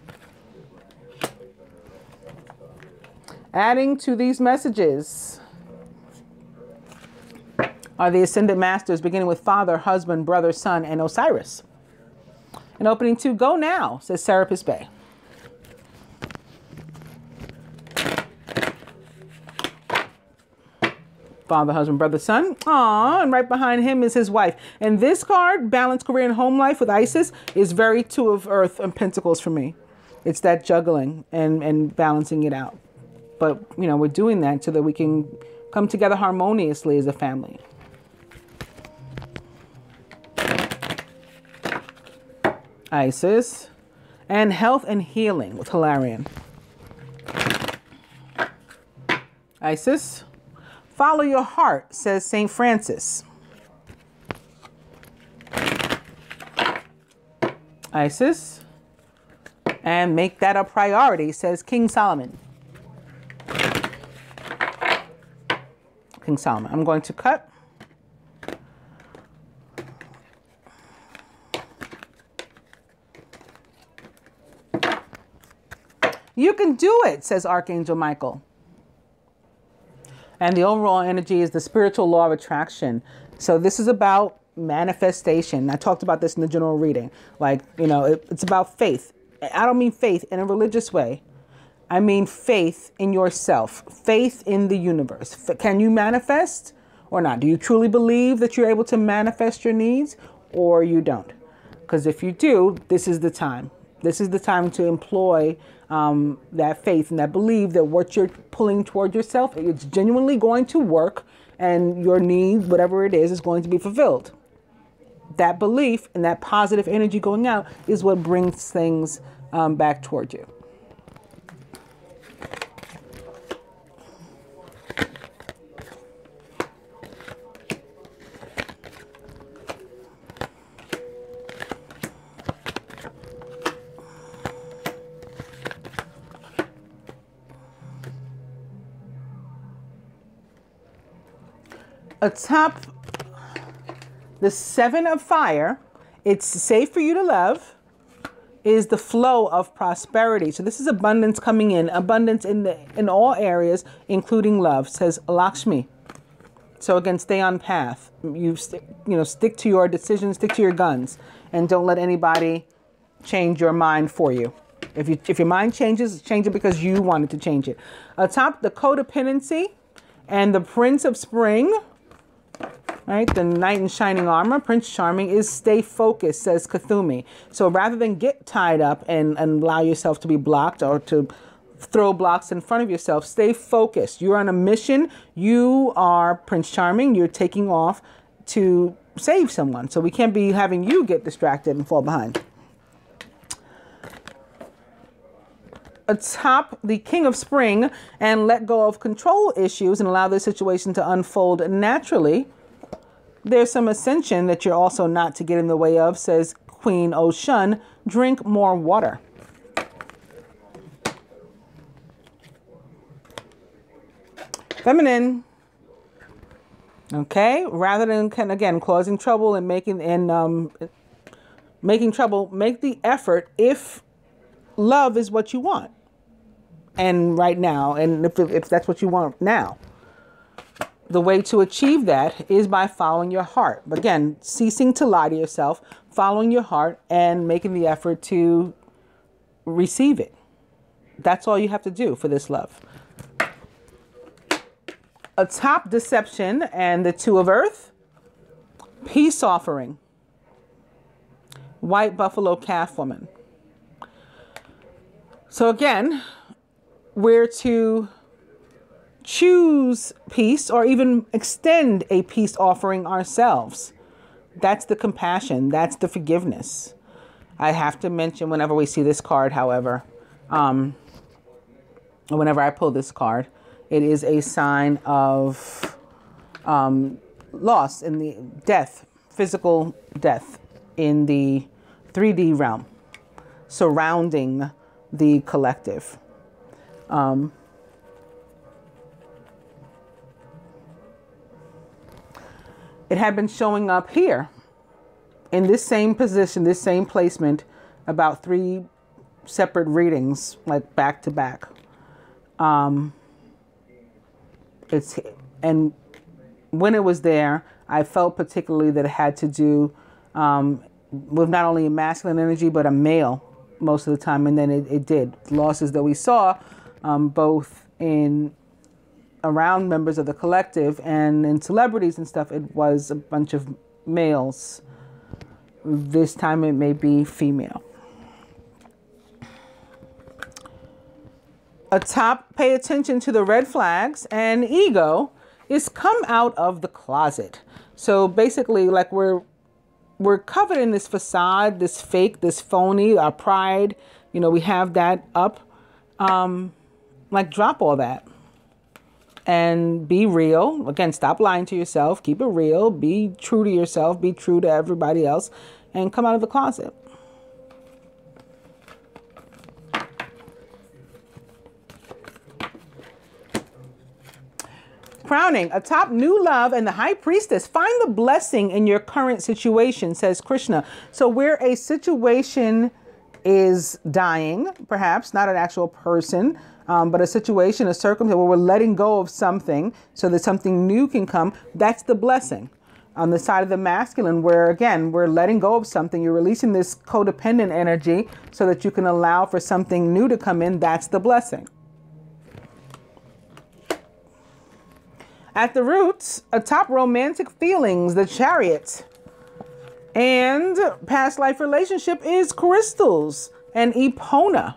Adding to these messages are the Ascended Masters, beginning with Father, Husband, Brother, Son, and Osiris. And opening 2, go now, says Serapis Bay. Father, Husband, Brother, Son. Aww, and right behind him is his wife. And this card, Balance, Career, and Home Life with Isis, is very 2 of Earth and Pentacles for me. It's that juggling and balancing it out. But, you know, we're doing that so that we can come together harmoniously as a family. Isis, and health and healing with Hilarion. Isis, follow your heart, says St. Francis. Isis, and make that a priority, says King Solomon. King Solomon. I'm going to cut. You can do it, says Archangel Michael. And the overall energy is the spiritual law of attraction. So this is about manifestation. I talked about this in the general reading. Like, you know, it's about faith. I don't mean faith in a religious way. I mean faith in yourself, faith in the universe. Can you manifest or not? Do you truly believe that you're able to manifest your needs, or you don't? Because if you do, this is the time. This is the time to employ that faith and that belief that what you're pulling toward yourself, it's genuinely going to work, and your need, whatever it is going to be fulfilled. That belief and that positive energy going out is what brings things back toward you. Atop the 7 of fire, it's safe for you to love, is the flow of prosperity. So this is abundance coming in, abundance in all areas, including love, says Lakshmi. So again, stay on path. Stick to your decisions, stick to your guns, and don't let anybody change your mind for you. If your mind changes, change it because you wanted to change it. Atop the codependency and the Prince of Spring, right? The knight in shining armor, Prince Charming, is stay focused, says Kathumi. So rather than get tied up and allow yourself to be blocked or to throw blocks in front of yourself, stay focused. You're on a mission. You are Prince Charming. You're taking off to save someone. So we can't be having you get distracted and fall behind. Atop the King of Spring, and let go of control issues and allow the situation to unfold naturally. There's some ascension that you're also not to get in the way of, says Queen Oshun. Drink more water. Feminine. Okay, rather than again causing trouble and making trouble, make the effort if love is what you want, and right now, and if that's what you want now. The way to achieve that is by following your heart. Again, ceasing to lie to yourself, following your heart, and making the effort to receive it. That's all you have to do for this love. Atop deception and the 2 of earth, peace offering, white buffalo calf woman. So again, we're to choose peace or even extend a peace offering ourselves. That's the compassion. That's the forgiveness. I have to mention whenever we see this card, however, whenever I pull this card, it is a sign of loss in the death, physical death in the 3D realm, surrounding the collective. It had been showing up here in this same position, this same placement, about 3 separate readings, like back to back. And when it was there, I felt particularly that it had to do with not only a masculine energy, but a male most of the time. And then it did. Losses that we saw both in around members of the collective and in celebrities and stuff, it was a bunch of males. This time it may be female. Atop, pay attention to the red flags, and ego is come out of the closet. So basically, like we're covered in this facade, this fake, this phony, our pride, we have that up. Like drop all that and be real. Again, stop lying to yourself, keep it real, be true to yourself, be true to everybody else, and come out of the closet. Crowning, atop new love and the high priestess. Find the blessing in your current situation, says Krishna. So where a situation is dying, perhaps not an actual person, but a situation, a circumstance where we're letting go of something so that something new can come, that's the blessing. On the side of the masculine, where again, we're letting go of something, you're releasing this codependent energy so that you can allow for something new to come in, that's the blessing. At the roots, atop romantic feelings, the Chariot, and past life relationship is crystals and Epona.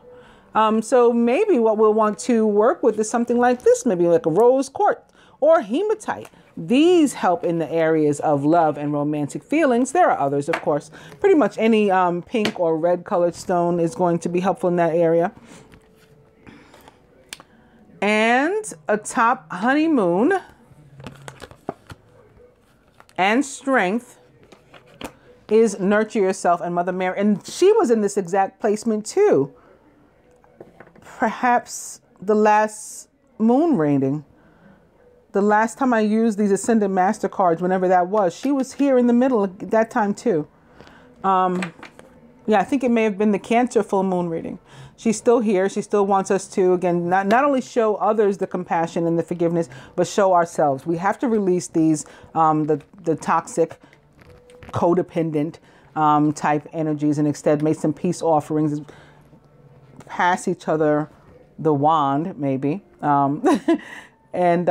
So maybe what we'll want to work with is something like this, maybe like a rose quartz or hematite. These help in the areas of love and romantic feelings. There are others, of course. Pretty much any pink or red colored stone is going to be helpful in that area. And atop honeymoon and strength is nurture yourself and Mother Mary. And she was in this exact placement too. Perhaps the last moon reading. The last time I used these Ascendant Master cards, whenever that was, she was here in the middle at that time too. Yeah, I think it may have been the Cancer full moon reading. She's still here. She still wants us to, again, not only show others the compassion and the forgiveness, but show ourselves. We have to release these, the toxic, codependent type energies, and instead make some peace offerings, pass each other the wand, maybe. And,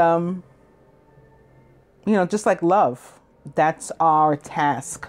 you know, just like love, that's our task.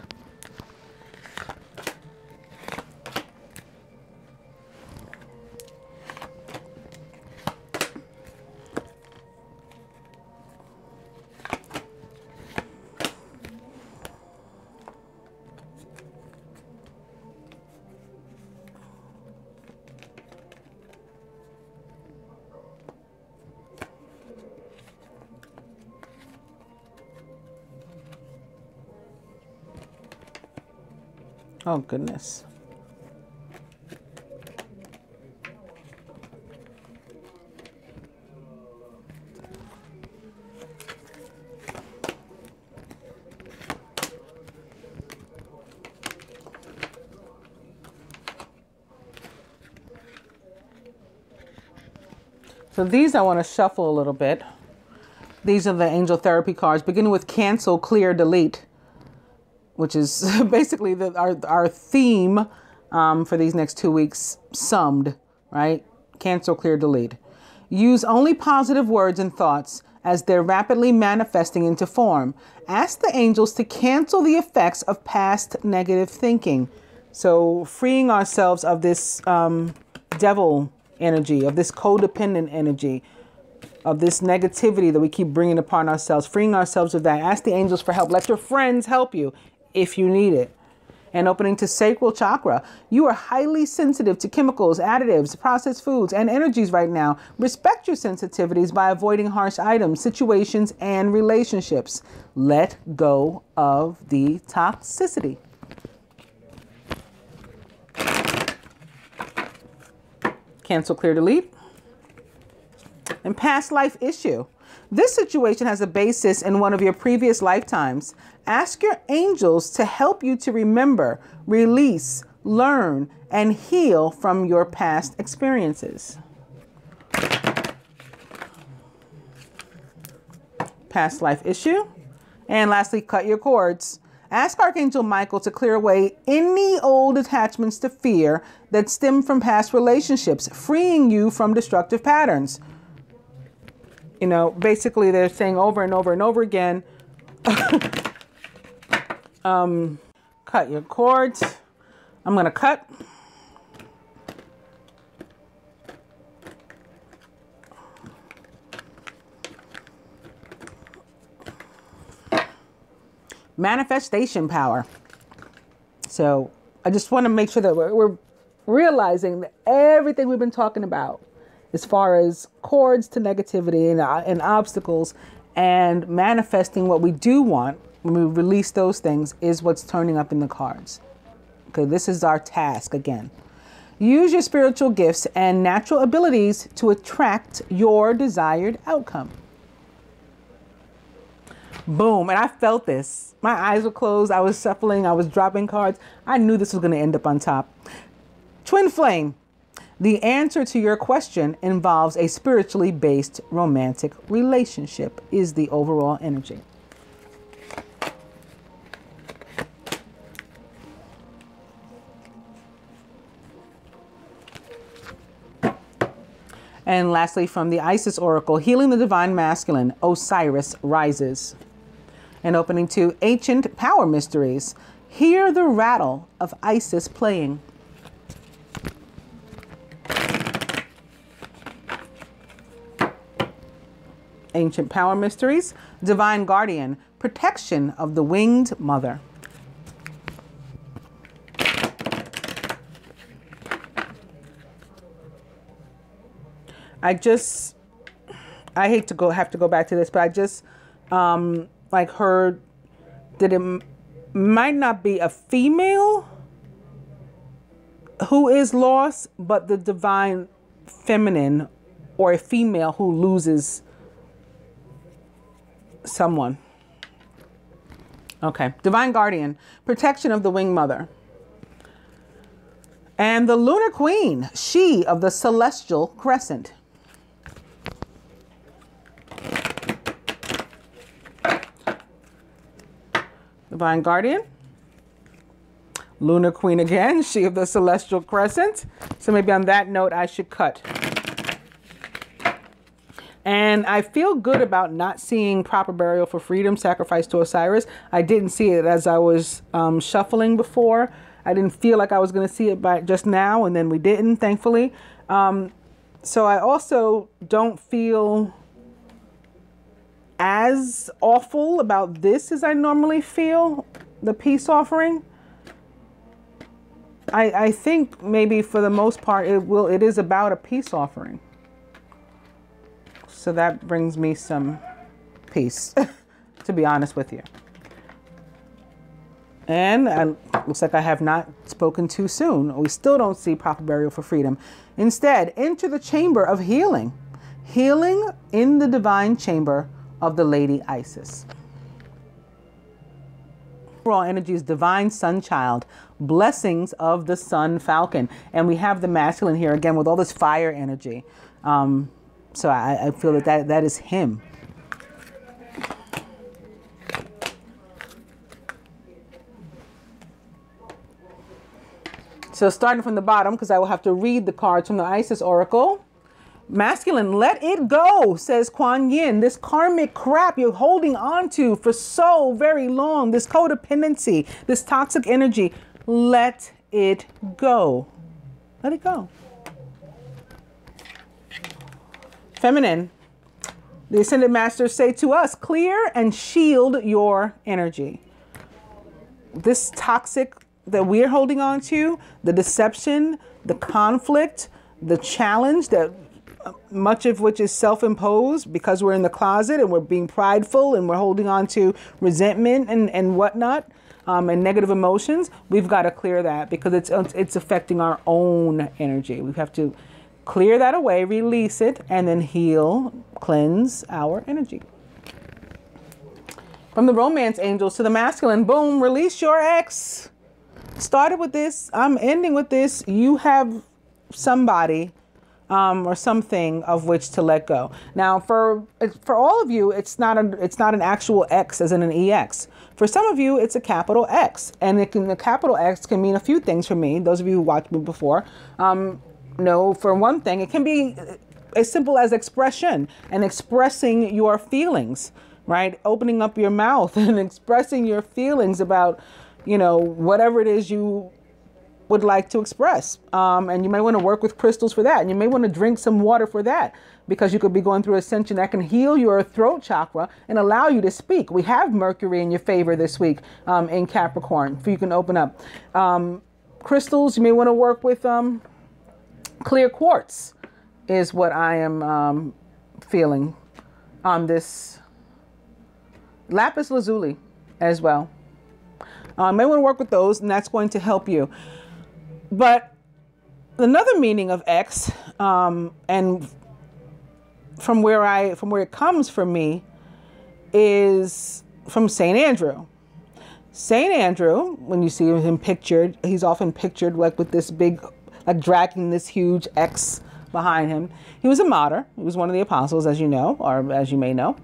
Oh, goodness. So these I want to shuffle a little bit. These are the angel therapy cards, beginning with cancel, clear, delete, which is basically our theme for these next 2 weeks, summed, right? Cancel, clear, delete. Use only positive words and thoughts as they're rapidly manifesting into form. Ask the angels to cancel the effects of past negative thinking. So freeing ourselves of this devil energy, of this codependent energy, of this negativity that we keep bringing upon ourselves, freeing ourselves of that. Ask the angels for help. Let your friends help you if you need it. And opening to sacral chakra. You are highly sensitive to chemicals, additives, processed foods, and energies right now. Respect your sensitivities by avoiding harsh items, situations, and relationships. Let go of the toxicity. Cancel, clear, delete. And past life issue. This situation has a basis in one of your previous lifetimes. Ask your angels to help you to remember, release, learn, and heal from your past experiences. Past life issue. And lastly, cut your cords. Ask Archangel Michael to clear away any old attachments to fear that stem from past relationships, freeing you from destructive patterns. You know, basically they're saying over and over and over again, cut your cords. I'm going to cut. Manifestation power. So I just want to make sure that we're realizing that everything we've been talking about, as far as cords to negativity and obstacles and manifesting what we do want, when we release those things, is what's turning up in the cards. Okay, this is our task again. Use your spiritual gifts and natural abilities to attract your desired outcome. Boom. And I felt this. My eyes were closed. I was shuffling. I was dropping cards. I knew this was going to end up on top. Twin flame. The answer to your question involves a spiritually based romantic relationship is the overall energy. And lastly, from the Isis Oracle, healing the divine masculine, Osiris rises. And opening to ancient power mysteries, hear the rattle of Isis playing. Ancient power mysteries, divine guardian, protection of the winged mother. I hate to have to go back to this, but I just like heard that it might not be a female who is lost, but the divine feminine, or a female who loses someone. Okay. Divine guardian, protection of the winged mother. And the lunar queen, she of the celestial crescent. Divine guardian, lunar queen again, she of the celestial crescent. So maybe on that note, I should cut. And I feel good about not seeing proper burial for freedom, sacrifice to Osiris. I didn't see it as I was shuffling before. I didn't feel like I was going to see it by just now, and then we didn't, thankfully. So I also don't feel as awful about this as I normally feel, the peace offering. I think maybe for the most part, it is about a peace offering. So that brings me some peace, to be honest with you. And looks like I have not spoken too soon. We still don't see proper burial for freedom. Instead, enter the chamber of healing. Healing in the divine chamber of the Lady Isis. Overall energy is divine sun child. Blessings of the sun falcon. And we have the masculine here again with all this fire energy. So I feel that is him. So starting from the bottom, because I will have to read the cards from the Isis Oracle. Masculine, let it go, says Kuan Yin. This karmic crap you're holding on to for so very long, this codependency, this toxic energy, let it go. Let it go. Feminine, the Ascended Masters say to us, clear and shield your energy. This toxic that we're holding on to, the deception, the conflict, the challenge, that much of which is self-imposed because we're in the closet and we're being prideful and we're holding on to resentment and whatnot, and negative emotions, we've got to clear that because it's affecting our own energy. We have to clear that away, release it, and then heal, cleanse our energy. From the romance angels to the masculine, boom, release your ex. Started with this, I'm ending with this. You have somebody or something of which to let go. Now, for all of you, it's not an actual X as in an EX. For some of you, it's a capital X, and the capital X can mean a few things for me. Those of you who watched me before. No, for one thing, it can be as simple as expression and expressing your feelings, right? Opening up your mouth and expressing your feelings about, you know, whatever it is you would like to express. And you may want to work with crystals for that. And you may want to drink some water for that, because you could be going through ascension that can heal your throat chakra and allow you to speak. We have Mercury in your favor this week in Capricorn, so you can open up. Crystals, you may want to work with clear quartz is what I am feeling on this. Lapis lazuli as well. May want to work with those, and that's going to help you. But another meaning of X, and from where it comes for me, is from Saint Andrew. Saint Andrew, when you see him pictured, he's often pictured like with this big, like dragging this huge X behind him. He was a martyr. He was one of the apostles, as you know, or as you may know.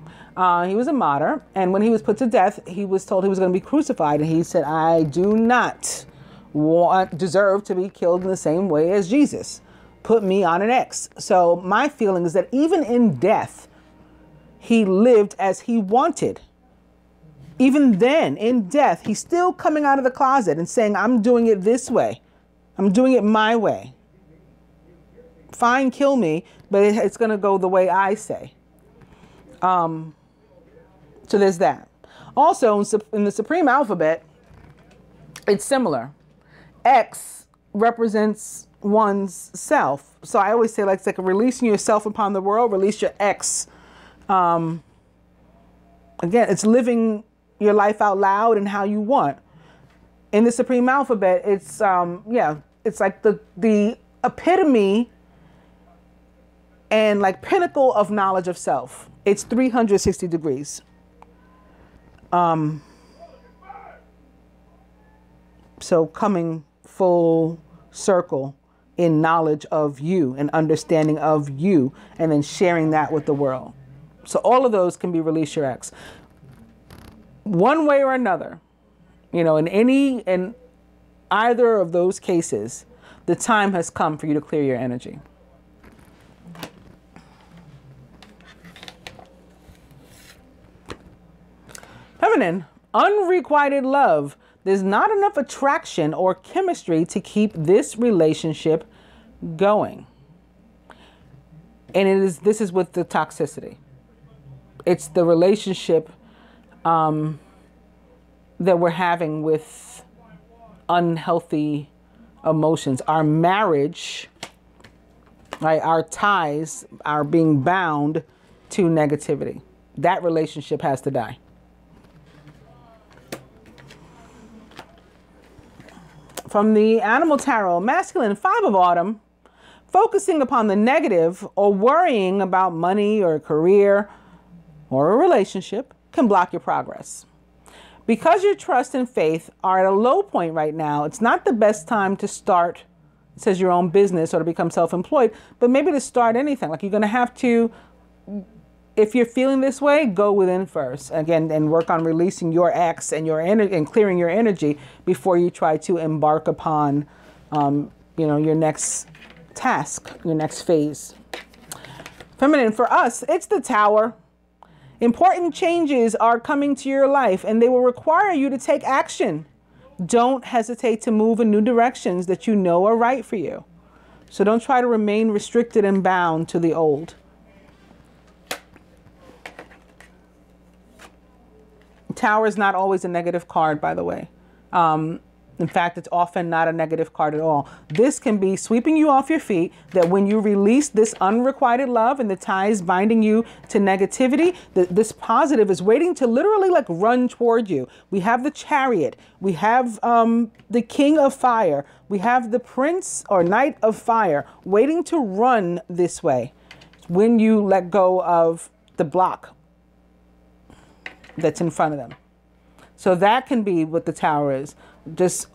He was a martyr, and when he was put to death, he was told he was going to be crucified, and he said, I do not deserve to be killed in the same way as Jesus. Put me on an X. So my feeling is that even in death, he lived as he wanted. Even then, in death, he's still coming out of the closet and saying, I'm doing it this way. I'm doing it my way. Fine, kill me, but it's going to go the way I say. So there's that. Also, in the supreme alphabet, it's similar. X represents one's self. So I always say, like, it's like releasing yourself upon the world, release your X. Again, it's living your life out loud and how you want. In the supreme alphabet, it's, it's like the epitome and like pinnacle of knowledge of self. It's 360 degrees. So coming full circle in knowledge of you and understanding of you, and then sharing that with the world. So all of those can be release your ex. One way or another, you know, in either of those cases, the time has come for you to clear your energy. Feminine, unrequited love. There's not enough attraction or chemistry to keep this relationship going. And this is with the toxicity. It's the relationship that we're having with unhealthy emotions. Our marriage, right, our ties are being bound to negativity. That relationship has to die. From the Animal Tarot, masculine, 5 of Autumn, focusing upon the negative or worrying about money or career or a relationship can block your progress. Because your trust and faith are at a low point right now, it's not the best time to start, it says, your own business or to become self-employed, but maybe to start anything. Like, you're going to have to, if you're feeling this way, go within first, again, and work on releasing your ex and your energy and clearing your energy before you try to embark upon, you know, your next task, your next phase. Feminine, for us, it's the Tower. Important changes are coming to your life and they will require you to take action. Don't hesitate to move in new directions that you know are right for you. So don't try to remain restricted and bound to the old. Tower is not always a negative card, by the way. In fact, it's often not a negative card at all. This can be sweeping you off your feet, that when you release this unrequited love and the ties binding you to negativity, this positive is waiting to literally like run toward you. We have the Chariot. We have the King of Fire. We have the Prince or Knight of Fire waiting to run this way when you let go of the block that's in front of them. So that can be what the Tower is. Just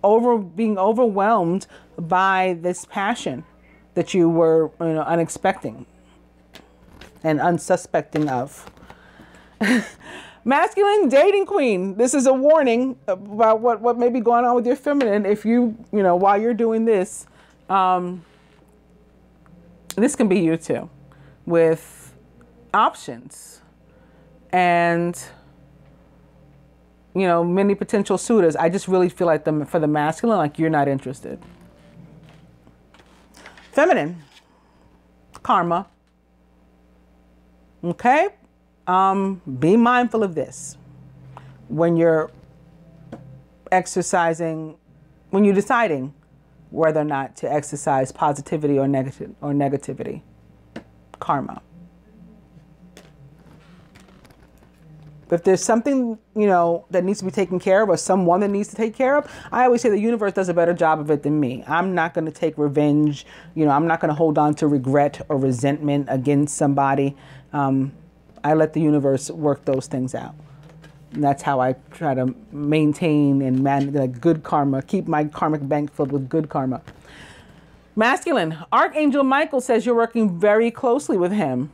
being overwhelmed by this passion that you were, you know, unexpecting and unsuspecting of. Masculine, dating queen. This is a warning about what may be going on with your feminine. If you know, while you're doing this, this can be you too, with options and, you know, many potential suitors. I just really feel like for the masculine, like you're not interested. Feminine, karma. Okay. Be mindful of this when you're exercising, when you're deciding whether or not to exercise positivity or negativity. Karma. If there's something, you know, that needs to be taken care of, or someone that needs to take care of, I always say the universe does a better job of it than me. I'm not going to take revenge. You know, I'm not going to hold on to regret or resentment against somebody. I let the universe work those things out. And that's how I try to maintain and manage good karma, keep my karmic bank filled with good karma. Masculine, Archangel Michael says you're working very closely with him,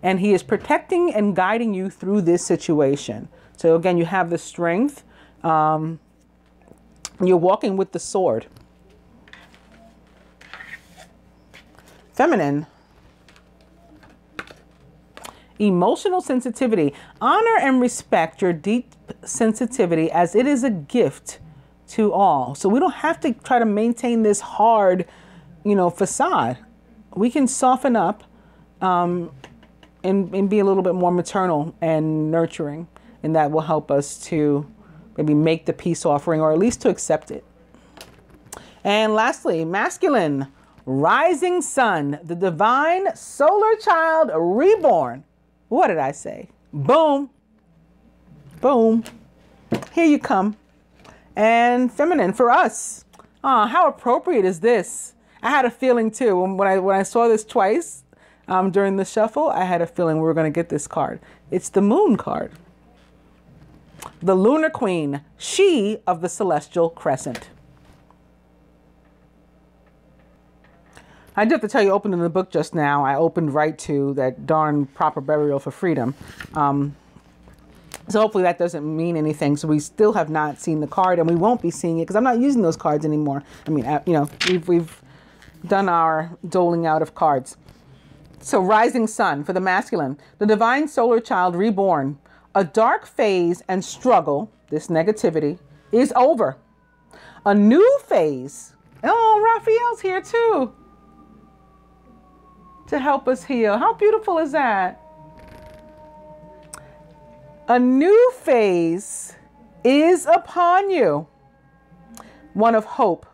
and he is protecting and guiding you through this situation. So again, you have the strength. You're walking with the sword. Feminine. Emotional sensitivity. Honor and respect your deep sensitivity, as it is a gift to all. So we don't have to try to maintain this hard, you know, facade. We can soften up and be a little bit more maternal and nurturing, and that will help us to maybe make the peace offering, or at least to accept it. And lastly, masculine, rising sun, the divine solar child reborn. What did I say? Boom. Boom. Here you come. And feminine, for us. How appropriate is this? I had a feeling too. When I saw this twice during the shuffle, I had a feeling we were going to get this card. It's the Moon card. The lunar queen, she of the celestial crescent. I did have to tell you, opening the book just now, I opened right to that darn proper burial for freedom. So hopefully that doesn't mean anything. So we still have not seen the card, and we won't be seeing it because I'm not using those cards anymore. I mean, you know, we've done our doling out of cards. So rising sun for the masculine, the divine solar child reborn. A dark phase and struggle, this negativity, is over. A new phase. Oh, Raphael's here too to help us heal. How beautiful is that? A new phase is upon you. One of hope,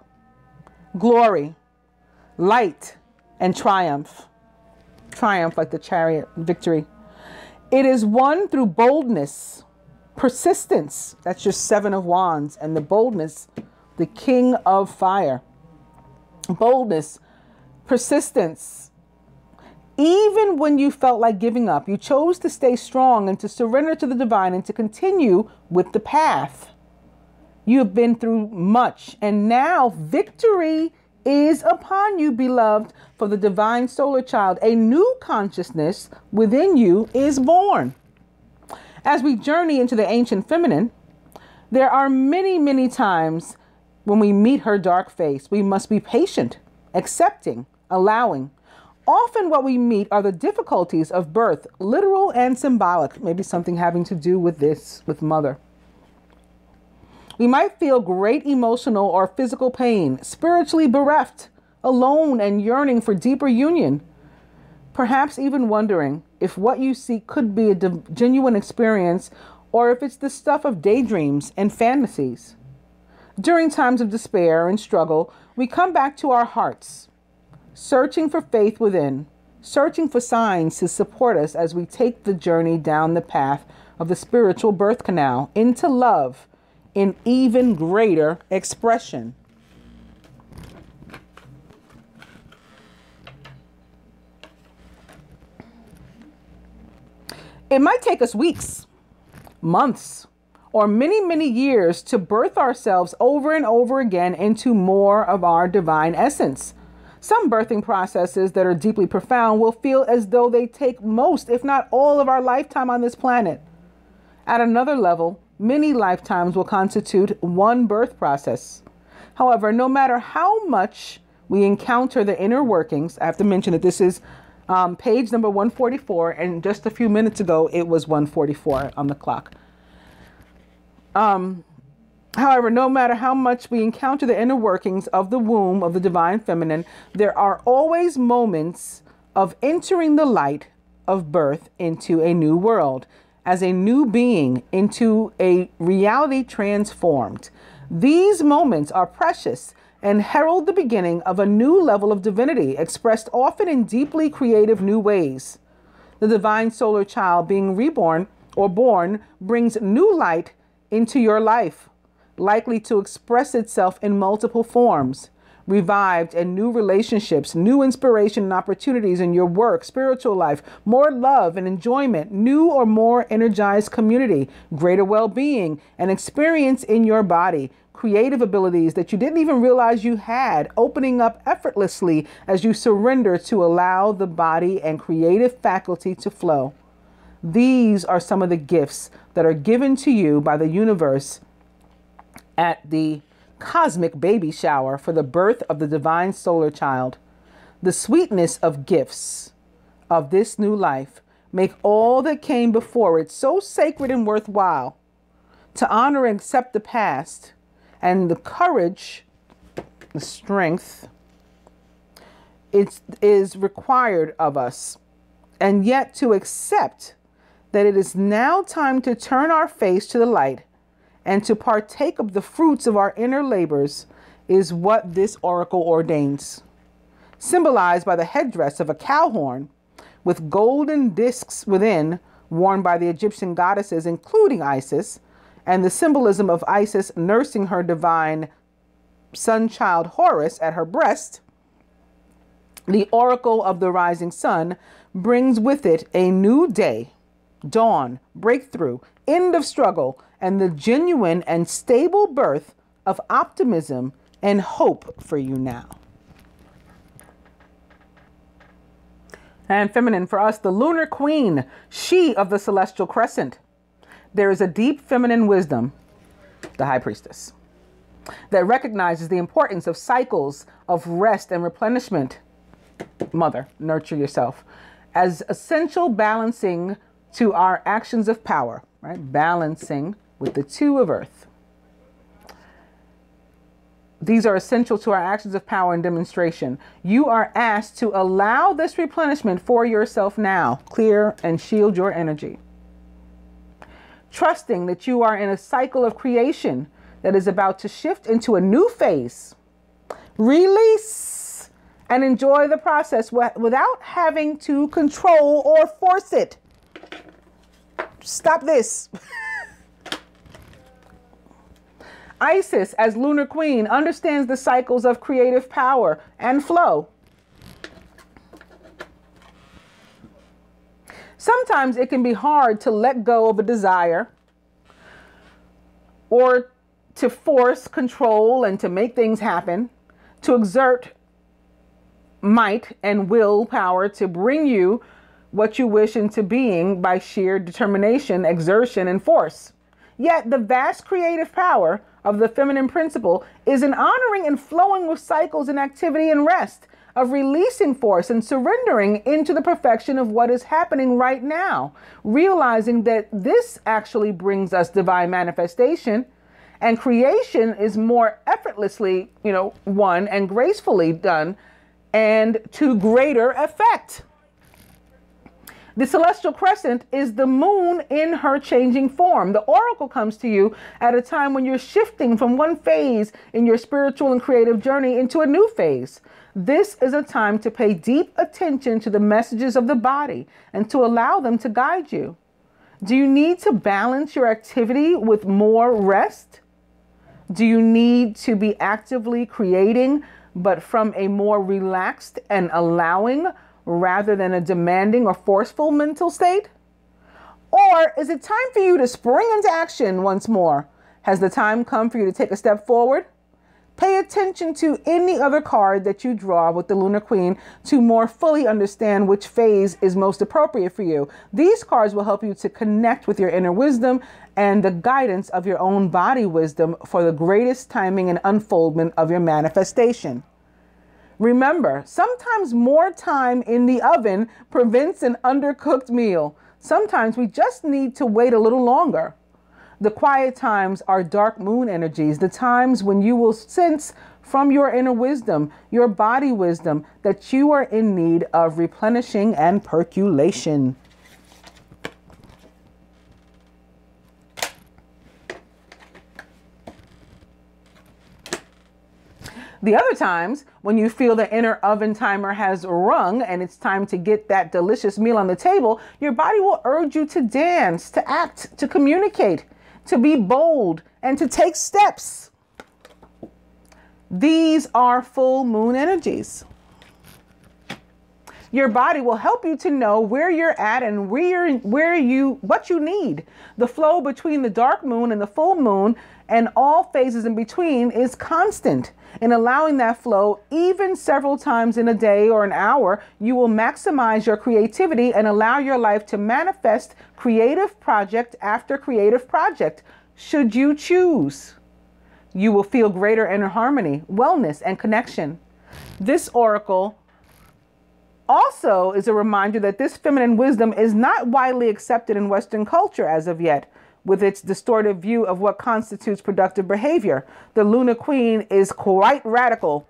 glory, light, and triumph. Triumph like the chariot, victory. It is won through boldness, persistence. That's your 7 of Wands. And the boldness, the King of Fire. Boldness, persistence. Even when you felt like giving up, you chose to stay strong and to surrender to the divine and to continue with the path. You have been through much, and now victory is upon you, beloved, for the divine solar child. A new consciousness within you is born. As we journey into the ancient feminine, there are many, many times when we meet her dark face. We must be patient, accepting, allowing. Often what we meet are the difficulties of birth, literal and symbolic. Maybe something having to do with this, with mother. We might feel great emotional or physical pain, spiritually bereft, alone and yearning for deeper union. Perhaps even wondering if what you seek could be a genuine experience or if it's the stuff of daydreams and fantasies. During times of despair and struggle, we come back to our hearts, searching for faith within, searching for signs to support us as we take the journey down the path of the spiritual birth canal into love in even greater expression. It might take us weeks, months, or many, many years to birth ourselves over and over again into more of our divine essence. Some birthing processes that are deeply profound will feel as though they take most, if not all, of our lifetime on this planet. At another level, many lifetimes will constitute one birth process. However, no matter how much we encounter the inner workings, I have to mention that this is page number 144, and just a few minutes ago, it was 144 on the clock. However, no matter how much we encounter the inner workings of the womb of the divine feminine, there are always moments of entering the light of birth into a new world, as a new being, into a reality transformed. These moments are precious and herald the beginning of a new level of divinity, expressed often in deeply creative new ways. The divine solar child being reborn or born brings new light into your life, likely to express itself in multiple forms, revived and new relationships, new inspiration and opportunities in your work, spiritual life, more love and enjoyment, new or more energized community, greater well-being, and experience in your body, creative abilities that you didn't even realize you had, opening up effortlessly as you surrender to allow the body and creative faculty to flow. These are some of the gifts that are given to you by the universe at the cosmic baby shower for the birth of the divine solar child. The sweetness of gifts of this new life make all that came before it so sacred and worthwhile. To honor and accept the past and the courage, the strength, it is required of us. And yet to accept that it is now time to turn our face to the light and to partake of the fruits of our inner labors is what this oracle ordains. Symbolized by the headdress of a cow horn with golden discs within, worn by the Egyptian goddesses, including Isis, and the symbolism of Isis nursing her divine son child Horus at her breast, the oracle of the rising sun brings with it a new day, dawn, breakthrough, end of struggle, and the genuine and stable birth of optimism and hope for you now. And feminine for us, the lunar queen, she of the celestial crescent. There is a deep feminine wisdom, the high priestess, that recognizes the importance of cycles of rest and replenishment. Mother, nurture yourself, as essential balancing to our actions of power, right? Balancing with the two of earth. These are essential to our actions of power and demonstration. You are asked to allow this replenishment for yourself now. Clear and shield your energy. Trusting that you are in a cycle of creation that is about to shift into a new phase. Release and enjoy the process without having to control or force it. Stop this. Isis, as lunar queen, understands the cycles of creative power and flow. Sometimes it can be hard to let go of a desire or to force control and to make things happen, to exert might and willpower to bring you what you wish into being by sheer determination, exertion, and force. Yet the vast creative power of the feminine principle is in honoring and flowing with cycles and activity and rest, of releasing force and surrendering into the perfection of what is happening right now, realizing that this actually brings us divine manifestation, and creation is more effortlessly, won and gracefully done and to greater effect. The celestial crescent is the moon in her changing form. The oracle comes to you at a time when you're shifting from one phase in your spiritual and creative journey into a new phase. This is a time to pay deep attention to the messages of the body and to allow them to guide you. Do you need to balance your activity with more rest? Do you need to be actively creating, but from a more relaxed and allowing rather than a demanding or forceful mental state? Or is it time for you to spring into action once more? Has the time come for you to take a step forward? Pay attention to any other card that you draw with the Lunar Queen to more fully understand which phase is most appropriate for you. These cards will help you to connect with your inner wisdom and the guidance of your own body wisdom for the greatest timing and unfoldment of your manifestation. Remember, sometimes more time in the oven prevents an undercooked meal. Sometimes we just need to wait a little longer. The quiet times are dark moon energies, the times when you will sense from your inner wisdom, your body wisdom, that you are in need of replenishing and percolation. The other times, when you feel the inner oven timer has rung and it's time to get that delicious meal on the table, your body will urge you to dance, to act, to communicate, to be bold, and to take steps. These are full moon energies. Your body will help you to know where you're at and what you need. The flow between the dark moon and the full moon and all phases in between is constant. In allowing that flow, even several times in a day or an hour, you will maximize your creativity and allow your life to manifest creative project after creative project, should you choose. You will feel greater inner harmony, wellness, and connection. This oracle also is a reminder that this feminine wisdom is not widely accepted in Western culture as of yet, with its distorted view of what constitutes productive behavior. The Lunar Queen is quite radical.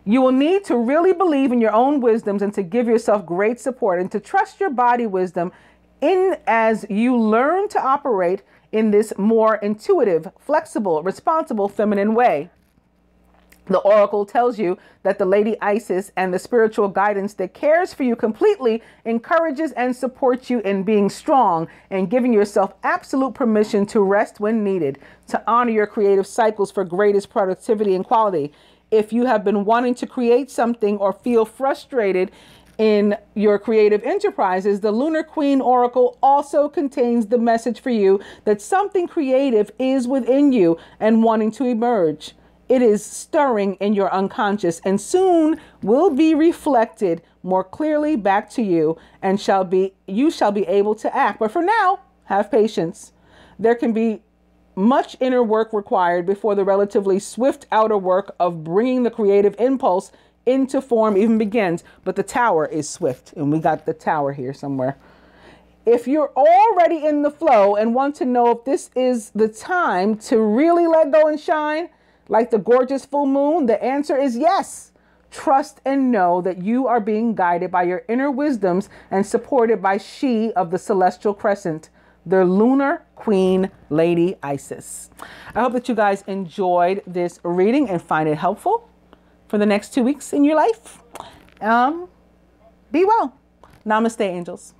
You will need to really believe in your own wisdoms and to give yourself great support and to trust your body wisdom in as you learn to operate in this more intuitive, flexible, responsible feminine way. The oracle tells you that the Lady Isis and the spiritual guidance that cares for you completely encourages and supports you in being strong and giving yourself absolute permission to rest when needed, to honor your creative cycles for greatest productivity and quality. If you have been wanting to create something or feel frustrated In your creative enterprises, the Lunar Queen Oracle also contains the message for you that something creative is within you and wanting to emerge. It is stirring in your unconscious and soon will be reflected more clearly back to you and you shall be able to act. But for now, have patience. There can be much inner work required before the relatively swift outer work of bringing the creative impulse into form even begins. But the Tower is swift, and we got the Tower here somewhere. If you're already in the flow and want to know if this is the time to really let go and shine, like the gorgeous full moon, the answer is yes. Trust and know that you are being guided by your inner wisdoms and supported by she of the celestial crescent, the Lunar Queen, Lady Isis. I hope that you guys enjoyed this reading and find it helpful for the next 2 weeks in your life. Be well. Namaste, angels.